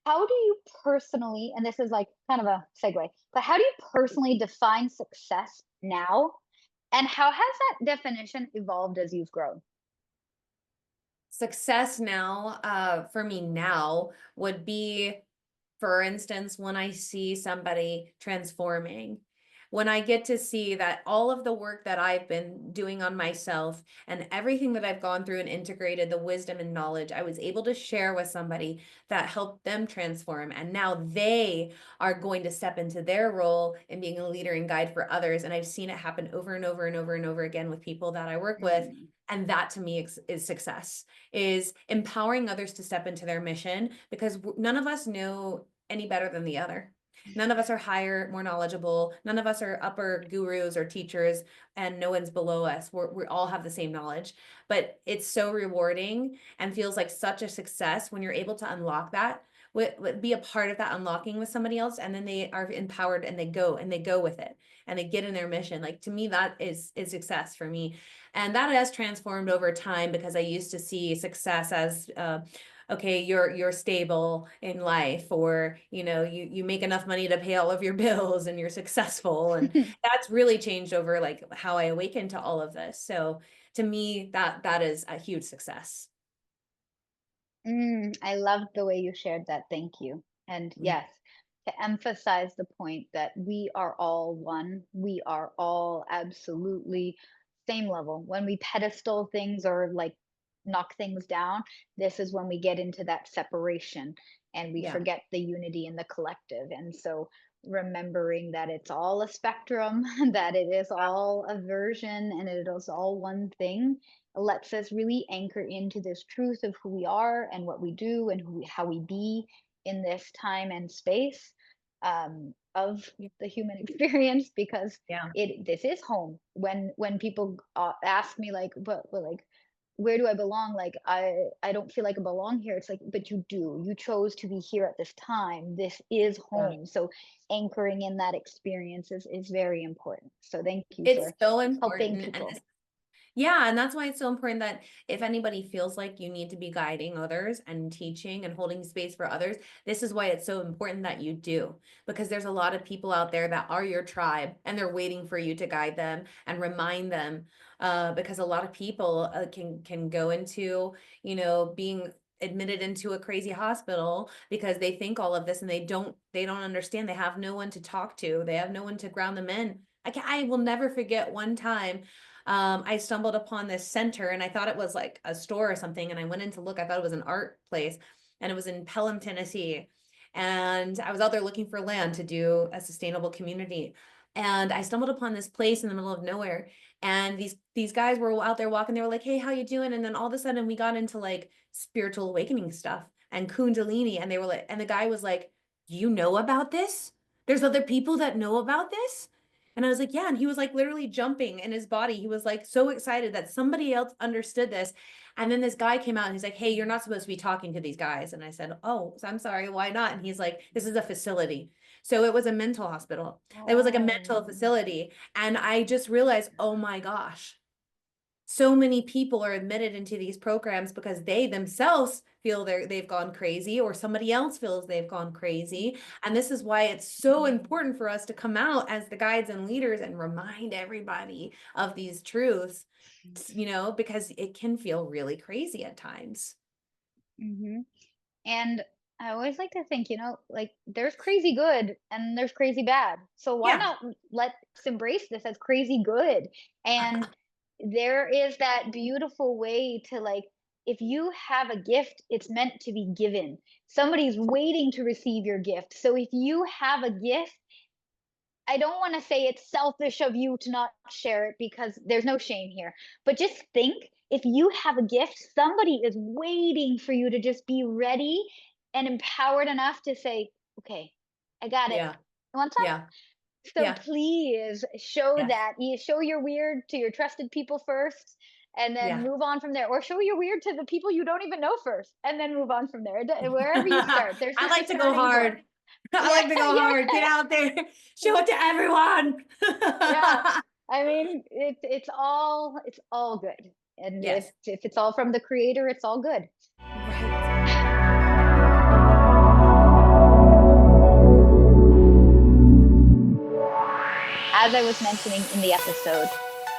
how do you personally, and this is like kind of a segue, but how do you personally define success now? And how has that definition evolved as you've grown? Success now, for me now, would be, for instance, when I see somebody transforming, when I get to see that all of the work that I've been doing on myself and everything that I've gone through and integrated the wisdom and knowledge, I was able to share with somebody that helped them transform. And now they are going to step into their role in being a leader and guide for others. And I've seen it happen over and over and over and over again with people that I work with. Mm. And that to me is success, is empowering others to step into their mission, because none of us know any better than the other. None of us are higher, more knowledgeable. None of us are upper gurus or teachers, and no one's below us. We all have the same knowledge, but it's so rewarding and feels like such a success when you're able to unlock that, be a part of that unlocking with somebody else, and then they are empowered and they go with it and they get in their mission. Like, to me, that is success for me, and that has transformed over time, because I used to see success as okay, you're stable in life, or you make enough money to pay all of your bills and you're successful, and that's really changed over like how I awakened to all of this. So to me, that is a huge success. I loved the way you shared that. Thank you. And Yeah. yes, to emphasize the point that we are all one, we are all absolutely same level. When we pedestal things or like knock things down, this is when we get into that separation and we Yeah. forget the unity in the collective. And so remembering that it's all a spectrum, that it is all a version and it is all one thing, lets us really anchor into this truth of who we are and what we do and how we be in this time and space, of the human experience, because Yeah. this is home. When people ask me like, but like, where do I belong? Like, I don't feel like I belong here. It's like, but you do. You chose to be here at this time. This is Yeah. home. So anchoring in that experience is very important. So thank you It's for so helping important. And people. Yeah, and that's why it's so important that if anybody feels like you need to be guiding others and teaching and holding space for others, this is why it's so important that you do. Because there's a lot of people out there that are your tribe and they're waiting for you to guide them and remind them. Because a lot of people can go into, being admitted into a crazy hospital because they think all of this and they don't understand. They have no one to talk to. They have no one to ground them in. I will never forget one time I stumbled upon this center and I thought it was like a store or something. And I went in to look, I thought it was an art place, and it was in Pelham, Tennessee. And I was out there looking for land to do a sustainable community. And I stumbled upon this place in the middle of nowhere. And these guys were out there walking. They were like, "Hey, how you doing?" And then all of a sudden we got into like spiritual awakening stuff and Kundalini. And they were like, and the guy was like, "Do you know about this? There's other people that know about this?" And I was like, yeah. And he was like literally jumping in his body. He was like so excited that somebody else understood this. And then this guy came out and he's like, "Hey, you're not supposed to be talking to these guys." And I said, "Oh, I'm sorry. Why not?" And he's like, "This is a facility." So it was a mental hospital. It was like a mental Oh. facility. And I just realized, oh my gosh, so many people are admitted into these programs because they themselves feel they've gone crazy or somebody else feels they've gone crazy. And this is why it's so important for us to come out as the guides and leaders and remind everybody of these truths, because it can feel really crazy at times. Hmm. And I always like to think, like there's crazy good and there's crazy bad. So why Yeah. not let's embrace this as crazy good? And there is that beautiful way to like, if you have a gift, it's meant to be given. Somebody's waiting to receive your gift. So if you have a gift, I don't want to say it's selfish of you to not share it because there's no shame here. But just think, if you have a gift, somebody is waiting for you to just be ready and empowered enough to say, okay, I got it. Yeah. You want some? Yeah. So Yeah. please show Yes. that. You show your weird to your trusted people first and then Yeah. move on from there. Or show your weird to the people you don't even know first and then move on from there. Wherever you start, there's I just a like to go starting point. hard. I Yeah, like to go yeah. hard. Get out there. Show it to everyone. Yeah. I mean, it's all good. And Yes. if it's all from the creator, it's all good. Right. As I was mentioning in the episode,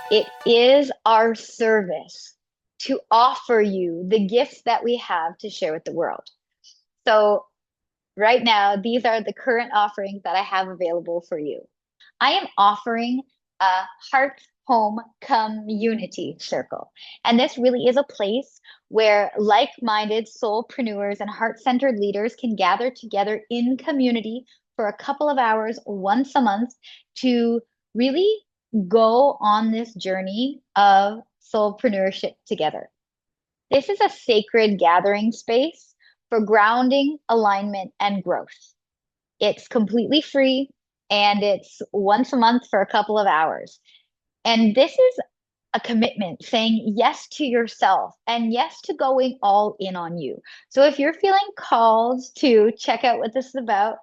it is our service to offer you the gifts that we have to share with the world. So right now, these are the current offerings that I have available for you. I am offering a Heart Home Community Circle. And this really is a place where like minded soulpreneurs and heart centered leaders can gather together in community for a couple of hours once a month to really go on this journey of soulpreneurship together. This is a sacred gathering space for grounding, alignment, and growth. It's completely free and it's once a month for a couple of hours. And this is a commitment saying yes to yourself and yes to going all in on you. So if you're feeling called to check out what this is about,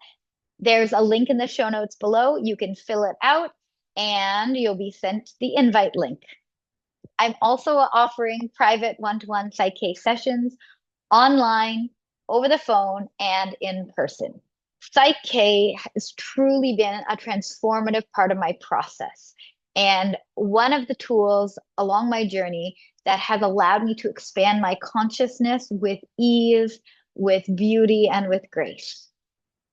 there's a link in the show notes below. You can fill it out and you'll be sent the invite link. I'm also offering private one-to-one PSYCH-K sessions online, over the phone, and in person. PSYCH-K has truly been a transformative part of my process. And one of the tools along my journey that has allowed me to expand my consciousness with ease, with beauty, and with grace.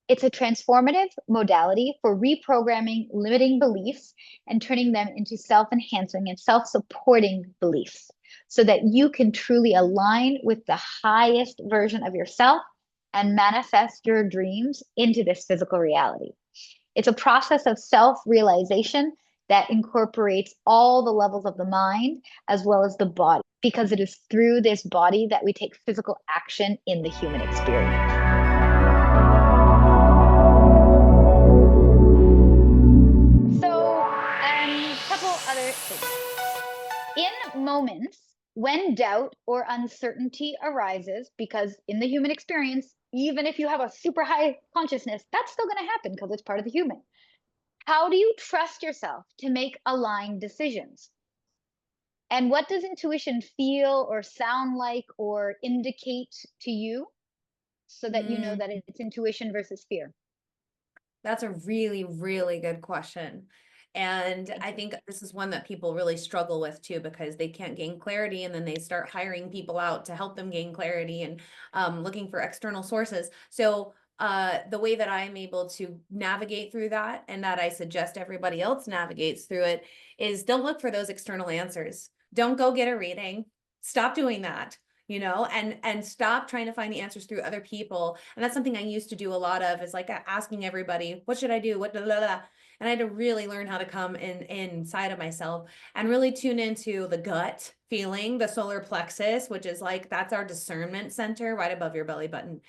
It's a transformative modality for reprogramming limiting beliefs and turning them into self enhancing and self supporting beliefs so that you can truly align with the highest version of yourself and manifest your dreams into this physical reality. It's a process of self realization that incorporates all the levels of the mind as well as the body, because it is through this body that we take physical action in the human experience. So, a couple other things. In moments when doubt or uncertainty arises, because in the human experience, even if you have a super high consciousness, that's still going to happen because it's part of the human. How do you trust yourself to make aligned decisions? And what does intuition feel or sound like or indicate to you so that you know Mm, that it's intuition versus fear? that's a really, really good question. And Thank I you. think this is one that people really struggle with too, because they can't gain clarity and then they start hiring people out to help them gain clarity and looking for external sources. So the way that I'm able to navigate through that, and that I suggest everybody else navigates through it, is don't look for those external answers. Don't go get a reading. Stop doing that, and stop trying to find the answers through other people. And that's something I used to do a lot of, is like asking everybody, what should I do? What, blah, blah, blah. And I had to really learn how to come inside of myself and really tune into the gut feeling, the solar plexus, which is like, that's our discernment center right above your belly button,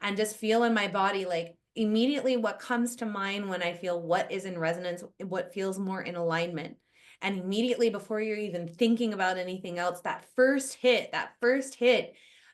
and just feel in my body, like immediately what comes to mind when I feel what is in resonance, what feels more in alignment. And immediately before you're even thinking about anything else, that first hit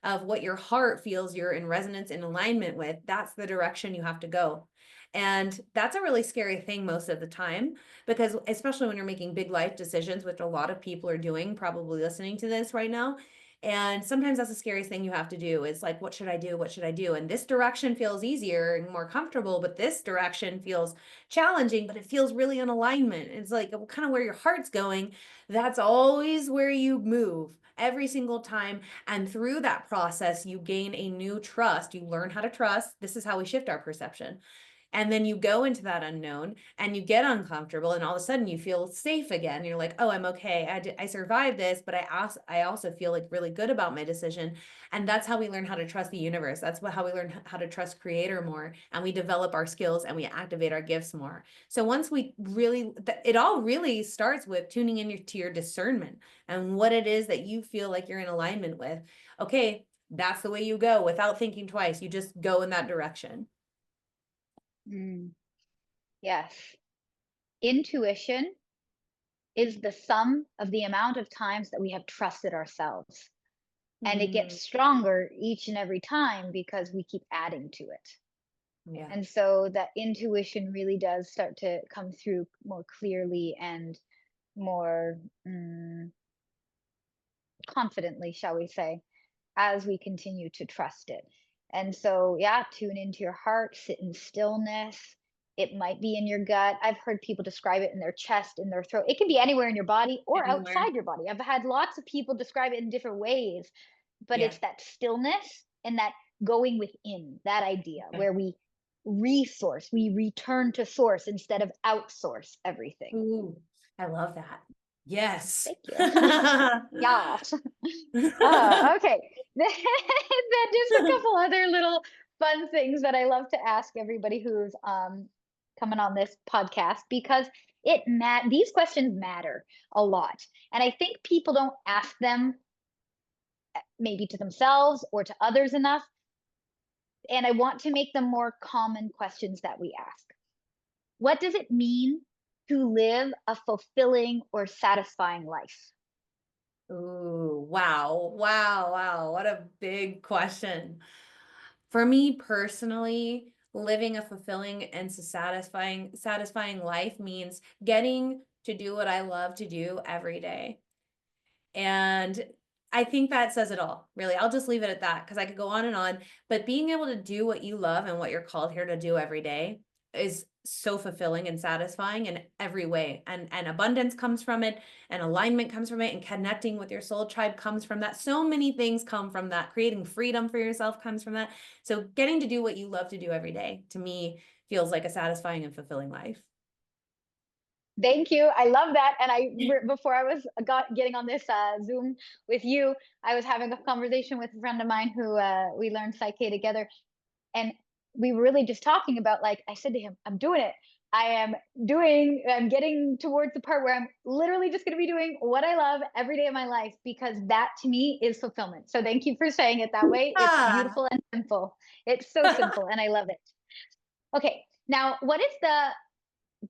of what your heart feels you're in resonance, in alignment with, that's the direction you have to go. And that's a really scary thing most of the time, because especially when you're making big life decisions, which a lot of people are doing, probably listening to this right now. And sometimes that's the scariest thing you have to do, is like, what should I do? What should I do? And this direction feels easier and more comfortable, but this direction feels challenging, but it feels really in alignment. It's like kind of where your heart's going. That's always where you move every single time. And through that process, you gain a new trust. You learn how to trust. This is how we shift our perception. And then you go into that unknown and you get uncomfortable, and all of a sudden you feel safe again. You're like, oh, I'm okay. I survived this, but I also feel like really good about my decision. And that's how we learn how to trust the universe. That's how we learn how to trust creator more, and we develop our skills and we activate our gifts more. So once we really, it all really starts with tuning to your discernment and what it is that you feel like you're in alignment with. Okay, that's the way you go without thinking twice. You just go in that direction. Mm, yes. Intuition is the sum of the amount of times that we have trusted ourselves. And it gets Mm, stronger each and every time because we keep adding to it. yeah. And so that intuition really does start to come through more clearly and more confidently, shall we say, as we continue to trust it. And so, yeah, tune into your heart, sit in stillness. It might be in your gut. I've heard people describe it in their chest, in their throat. It can be anywhere in your body or Anywhere. outside your body. I've had lots of people describe it in different ways, but Yeah. it's that stillness and that going within, that idea Okay. where we return to source instead of outsource everything. Ooh, I love that. Yes. Thank you. Yeah. Okay. Then just a couple other little fun things that I love to ask everybody who's coming on this podcast, because these questions matter a lot. And I think people don't ask them maybe to themselves or to others enough. And I want to make them more common questions that we ask. What does it mean to live a fulfilling or satisfying life? Ooh, wow. Wow. Wow. What a big question. For me personally, living a fulfilling and satisfying life means getting to do what I love to do every day. And I think that says it all, really. I'll just leave it at that, because I could go on and on. But being able to do what you love and what you're called here to do every day is so fulfilling and satisfying in every way. And abundance comes from it, and alignment comes from it, and connecting with your soul tribe comes from that. So many things come from that. Creating freedom for yourself comes from that. So getting to do what you love to do every day, to me, feels like a satisfying and fulfilling life. Thank you. I love that. And before I was getting on this Zoom with you, I was having a conversation with a friend of mine who we learned PSYCH-K together, and we were really just talking about, like, I said to him, I'm doing it. I'm getting towards the part where I'm literally just going to be doing what I love every day of my life, because that to me is fulfillment. So thank you for saying it that way. It's Ah. beautiful and simple. It's so simple, and I love it. Okay. Now, what is the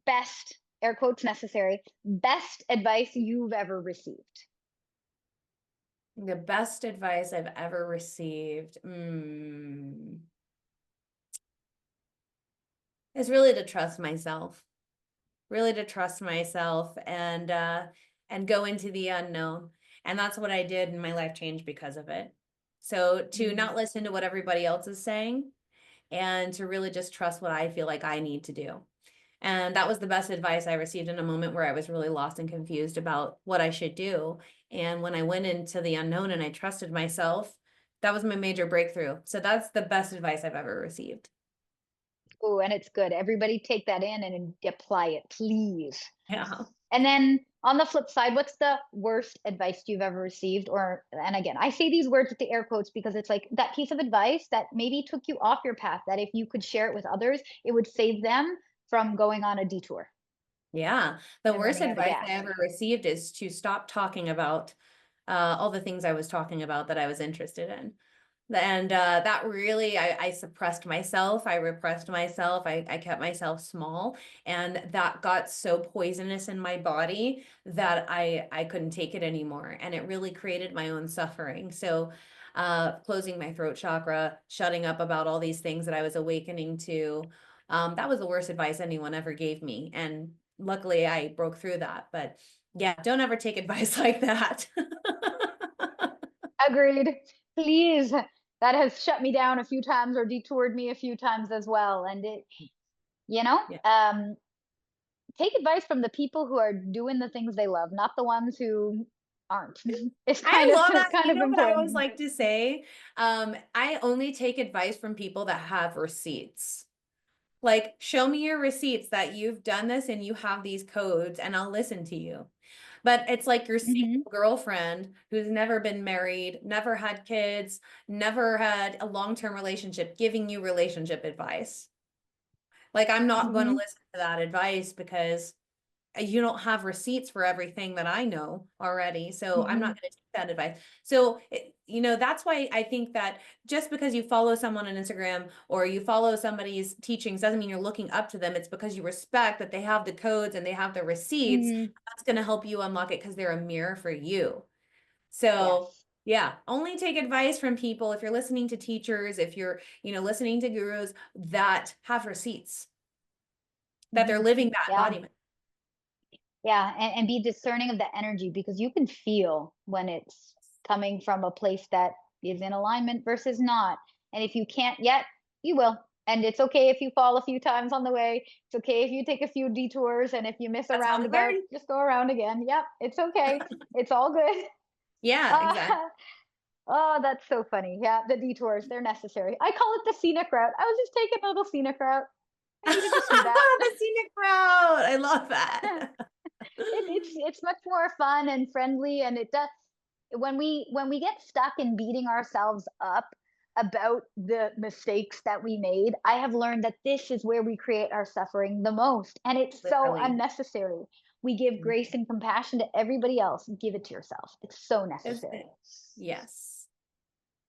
best, air quotes necessary, best advice you've ever received? The best advice I've ever received. Is really to trust myself, and and go into the unknown. And that's what I did, and my life changed because of it. So to Mm. not listen to what everybody else is saying and to really just trust what I feel like I need to do. And that was the best advice I received in a moment where I was really lost and confused about what I should do. And when I went into the unknown and I trusted myself, that was my major breakthrough. So that's the best advice I've ever received. Oh, and it's good. Everybody take that in and apply it, please. Yeah. And then on the flip side, what's the worst advice you've ever received? Or, and again, I say these words with the air quotes because it's like that piece of advice that maybe took you off your path, that if you could share it with others, it would save them from going on a detour Yeah. The and worst running out of advice I gas. ever received is to stop talking about all the things I was talking about that I was interested in. And that really, I suppressed myself. I repressed myself. I kept myself small. And that got so poisonous in my body that I couldn't take it anymore. And it really created my own suffering. So closing my throat chakra, shutting up about all these things that I was awakening to, that was the worst advice anyone ever gave me. And luckily I broke through that. But yeah, don't ever take advice like that. Agreed. Please. That has shut me down a few times or detoured me a few times as well. And it, you know, Yeah. take advice from the people who are doing the things they love, not the ones who aren't. It's I love that. kind You of know what I always important. like to say? I only take advice from people that have receipts. Like, show me your receipts that you've done this and you have these codes, and I'll listen to you. But it's like your Hmm. single girlfriend who's never been married, never had kids, never had a long-term relationship giving you relationship advice. Like, I'm not going to Hmm. listen to that advice because you don't have receipts for everything that I know already. So I'm Hmm. not going to take that advice. So, that's why I think that just because you follow someone on Instagram or you follow somebody's teachings doesn't mean you're looking up to them. It's because you respect that they have the codes and they have the receipts. Hmm. That's going to help you unlock it because they're a mirror for you. So, Yes. yeah, only take advice from people if you're listening to teachers, if you're, listening to gurus that have receipts, that they're Hmm. living that Yeah. embodiment. Yeah. And be discerning of the energy because you can feel when it's coming from a place that is in alignment versus not. And if you can't yet, you will. And it's okay if you fall a few times on the way. It's okay if you take a few detours. And if you miss a That's how we roundabout, learn. just go around again. Yep. It's okay. It's all good. Yeah, exactly. Oh, that's so funny. Yeah, the detours, they're necessary. I call it the scenic route. I was just taking a little scenic route. I needed to do that. The scenic route. I love that. It's much more fun and friendly, and it does when we get stuck in beating ourselves up about the mistakes that we made. I have learned that this is where we create our suffering the most, and it's so Literally. unnecessary. We give grace and compassion to everybody else. Give it to yourself. It's so Is necessary. it? Yes.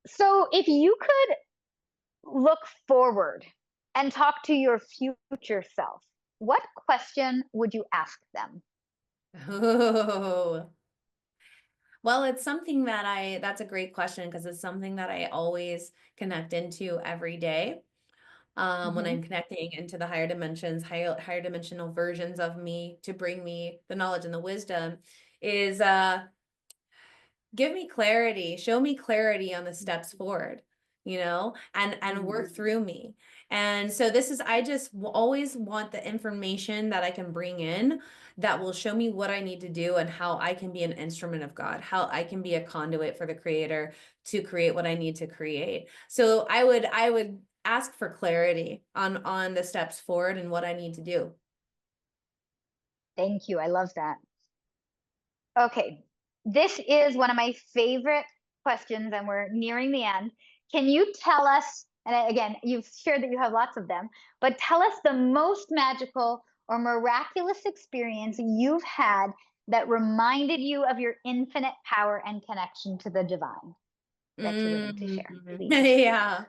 So, if you could look forward and talk to your future self, what question would you ask them? Oh, well, it's something that that's a great question because it's something that I always connect into every day. When Hmm. I'm connecting into the higher dimensions, higher dimensional versions of me to bring me the knowledge and the wisdom is give me clarity, show me clarity on the steps forward, and work through me. And so this is, I just always want the information that I can bring in that will show me what I need to do and how I can be an instrument of God, how I can be a conduit for the creator to create what I need to create. So I would ask for clarity on the steps forward and what I need to do. Thank you. I love that. Okay. This is one of my favorite questions, and we're nearing the end. Can you tell us, and again, you've shared that you have lots of them, but tell us the most magical or miraculous experience you've had that reminded you of your infinite power and connection to the divine that you're willing to share, please? Yeah.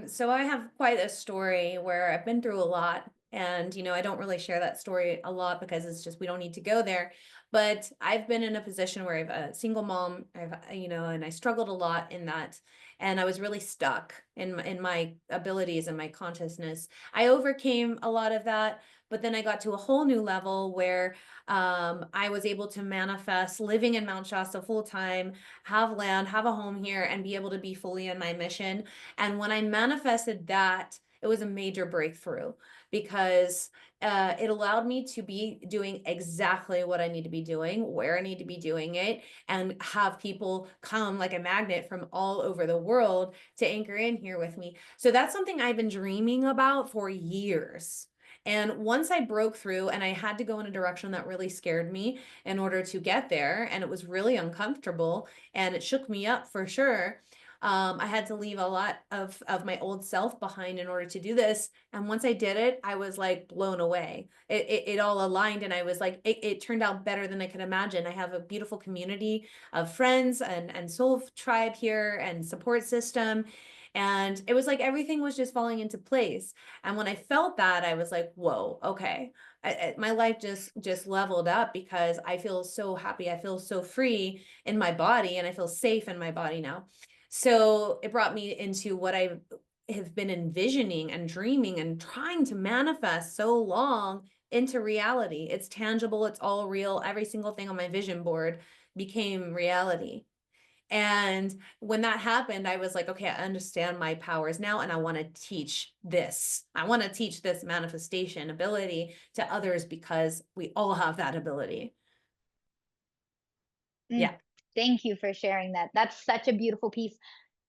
So I have quite a story where I've been through a lot. And, I don't really share that story a lot because it's just we don't need to go there. But I've been in a position where I've a single mom, and I struggled a lot in that. And I was really stuck in my abilities and my consciousness. I overcame a lot of that, But then I got to a whole new level where I was able to manifest living in Mount Shasta full time, have land, have a home here, and be able to be fully in my mission. And when I manifested that, it was a major breakthrough because it allowed me to be doing exactly what I need to be doing, where I need to be doing it, and have people come like a magnet from all over the world to anchor in here with me. So that's something I've been dreaming about for years. And once I broke through and I had to go in a direction that really scared me in order to get there, and it was really uncomfortable and it shook me up for sure. I had to leave a lot of my old self behind in order to do this. And once I did it, I was like blown away. It all aligned and I was like, it turned out better than I could imagine. I have a beautiful community of friends and soul tribe here and support system. And it was like everything was just falling into place. And when I felt that, I was like, whoa, okay. My life just leveled up because I feel so happy. I feel so free in my body and I feel safe in my body now. So it brought me into what I have been envisioning and dreaming and trying to manifest so long into reality. It's tangible, it's all real. Every single thing on my vision board became reality. And when that happened, I was like, okay, I understand my powers now, and I want to teach this. I want to teach this manifestation ability to others because we all have that ability. Mm, Yeah. thank you for sharing that. That's such a beautiful piece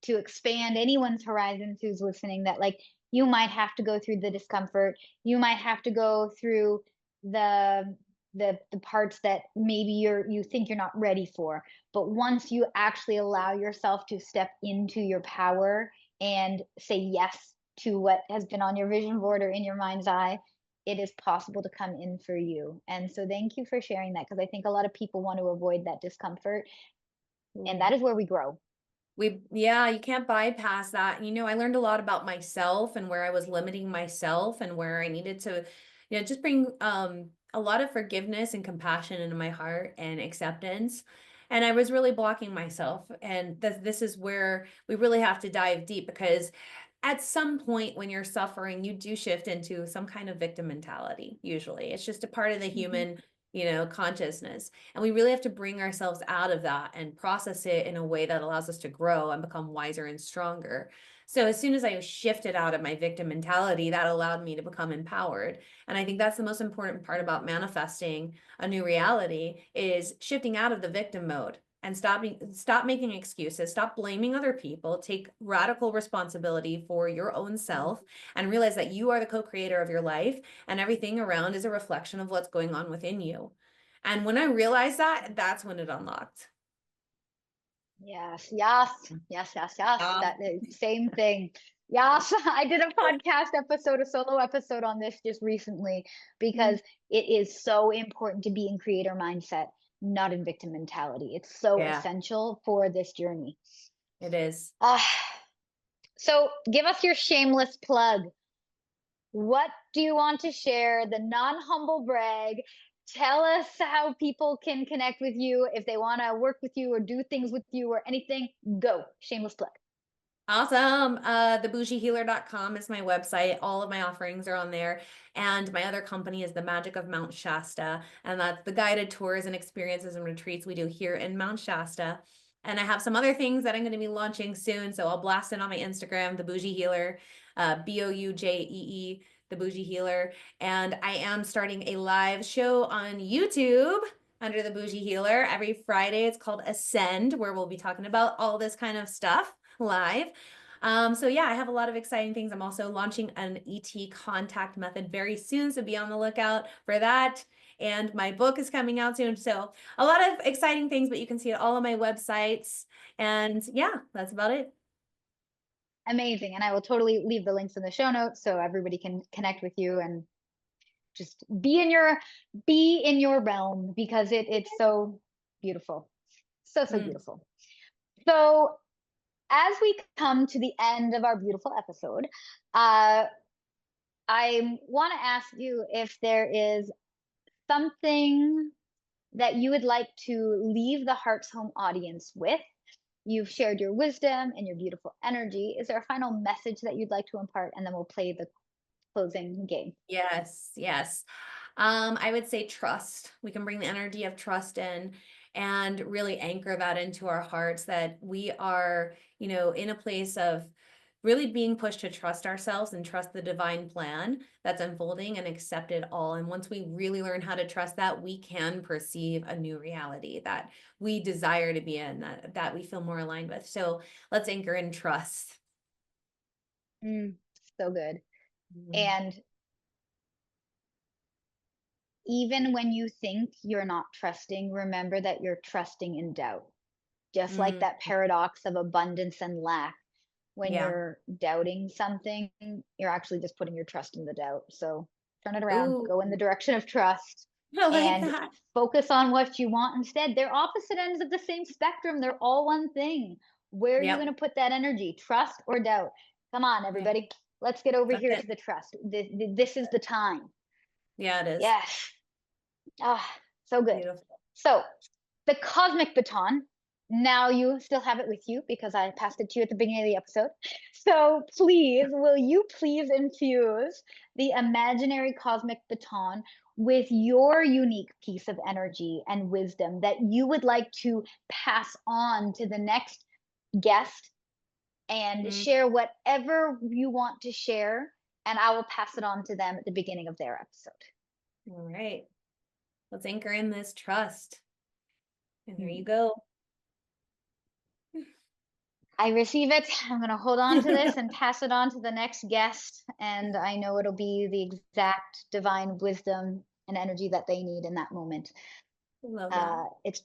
to expand anyone's horizons who's listening, that like you might have to go through the discomfort, you might have to go through the the parts that maybe you think you're not ready for, but once you actually allow yourself to step into your power and say yes to what has been on your vision board or in your mind's eye, it is possible to come in for you. And so thank you for sharing that, because I think a lot of people want to avoid that discomfort, and that is where we grow. Yeah, you can't bypass that. You know, I learned a lot about myself and where I was limiting myself and where I needed to, just bring a lot of forgiveness and compassion into my heart and acceptance. And I was really blocking myself. And this is where we really have to dive deep because at some point when you're suffering, you do shift into some kind of victim mentality, usually. It's just a part of the Mhm. human, consciousness. And we really have to bring ourselves out of that and process it in a way that allows us to grow and become wiser and stronger. So as soon as I shifted out of my victim mentality, that allowed me to become empowered. And I think that's the most important part about manifesting a new reality is shifting out of the victim mode and stop making excuses, stop blaming other people, take radical responsibility for your own self and realize that you are the co-creator of your life and everything around is a reflection of what's going on within you. And when I realized that, that's when it unlocked. Yes, yes, yes, yes, yes. Yeah. That is same thing. Yes, I did a podcast episode, a solo episode on this just recently, Mm. because it is so important to be in creator mindset, not in victim mentality. It's so Yeah, essential for this journey. it is. Uh, so give us your shameless plug. What do you want to share? The non-humble brag. Tell us how people can connect with you if they want to work with you or do things with you or anything. Go. Shameless plug. Awesome. TheBoujeeHealer.com is my website. All of my offerings are on there. And my other company is the Magic of Mount Shasta. And that's the guided tours and experiences and retreats we do here in Mount Shasta. And I have some other things that I'm going to be launching soon. So I'll blast it on my Instagram, the Boujee Healer, Boujee, the Boujee Healer. And I am starting a live show on YouTube under the Boujee Healer every Friday. It's called Ascend, where we'll be talking about all this kind of stuff live. So yeah, I have a lot of exciting things. I'm also launching an ET contact method very soon, so be on the lookout for that. And my book is coming out soon. So a lot of exciting things, but you can see it all on my websites. And yeah, that's about it. Amazing. And I will totally leave the links in the show notes so everybody can connect with you and just be in your realm, because it's so beautiful. So, so Mm. beautiful. So as we come to the end of our beautiful episode, uh, I want to ask you if there is something that you would like to leave the Heart's Home audience with. You've shared your wisdom and your beautiful energy. Is there a final message that you'd like to impart? And then we'll play the closing game? Yes, yes. I would say trust. We can bring the energy of trust in and really anchor that into our hearts that we are, in a place of really being pushed to trust ourselves and trust the divine plan that's unfolding and accept it all. And once we really learn how to trust that, we can perceive a new reality that we desire to be in, that we feel more aligned with. So let's anchor in trust. Mm, so good. Mhm. And even when you think you're not trusting, remember that you're trusting in doubt. Just like Mm, that paradox of abundance and lack. When yeah. you're doubting something, you're actually just putting your trust in the doubt. So turn it around, Ooh, go in the direction of trust, I like and that. focus on what you want instead. They're opposite ends of the same spectrum. They're all one thing. Where are you going Yep. to put that energy? Trust or doubt? Come on, Yeah. everybody. Let's get over That's here it. to the trust. This is the time. Yeah, it is. Yes. Ah, so good. Beautiful. So the cosmic baton. Now you still have it with you because I passed it to you at the beginning of the episode. So please, will you please infuse the imaginary cosmic baton with your unique piece of energy and wisdom that you would like to pass on to the next guest and Mm, share whatever you want to share, and I will pass it on to them at the beginning of their episode. all right. Let's anchor in this trust. And here you Hmm. go. I receive it. I'm going to hold on to this and pass it on to the next guest. And I know it'll be the exact divine wisdom and energy that they need in that moment. Love that. Uh, it's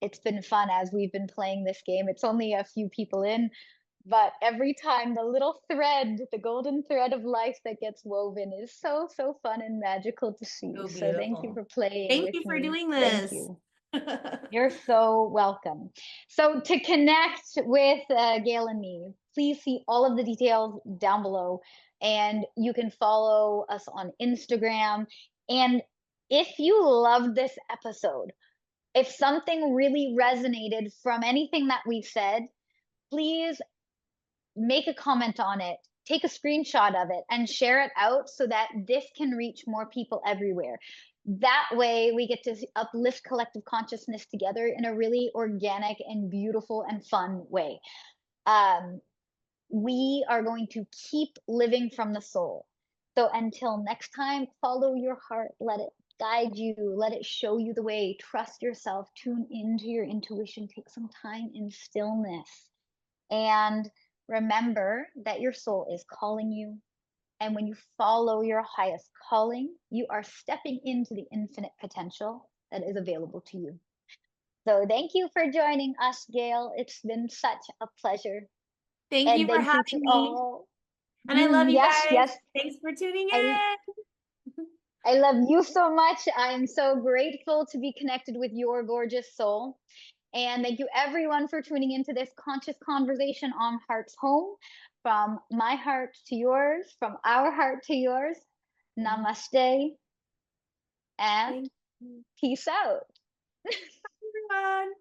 it's been fun as we've been playing this game. It's only a few people in, but every time the little thread, the golden thread of life that gets woven is so, so fun and magical to see. So So thank you beautiful. for playing Thank with you for me. doing Thank this. you. You're so welcome. So to connect with Gayle and me, please see all of the details down below, and you can follow us on Instagram. And if you loved this episode, if something really resonated from anything that we said, please make a comment on it, take a screenshot of it, and share it out so that this can reach more people everywhere. That way, we get to uplift collective consciousness together in a really organic and beautiful and fun way. Um, we are going to keep living from the soul. So until next time, follow your heart, let it guide you, let it show you the way. Trust yourself, tune into your intuition, take some time in stillness. And remember that your soul is calling you. And when you follow your highest calling, you are stepping into the infinite potential that is available to you. So thank you for joining us, Gayle. It's been such a pleasure. Thank And you for thank you to having me. all. And I love you Yes, guys. yes. Thanks for tuning I in. I love you so much. I am so grateful to be connected with your gorgeous soul. And thank you everyone for tuning into this conscious conversation on Heart's Home. From my heart to yours, from our heart to yours. Namaste and Thank you, peace out. everyone.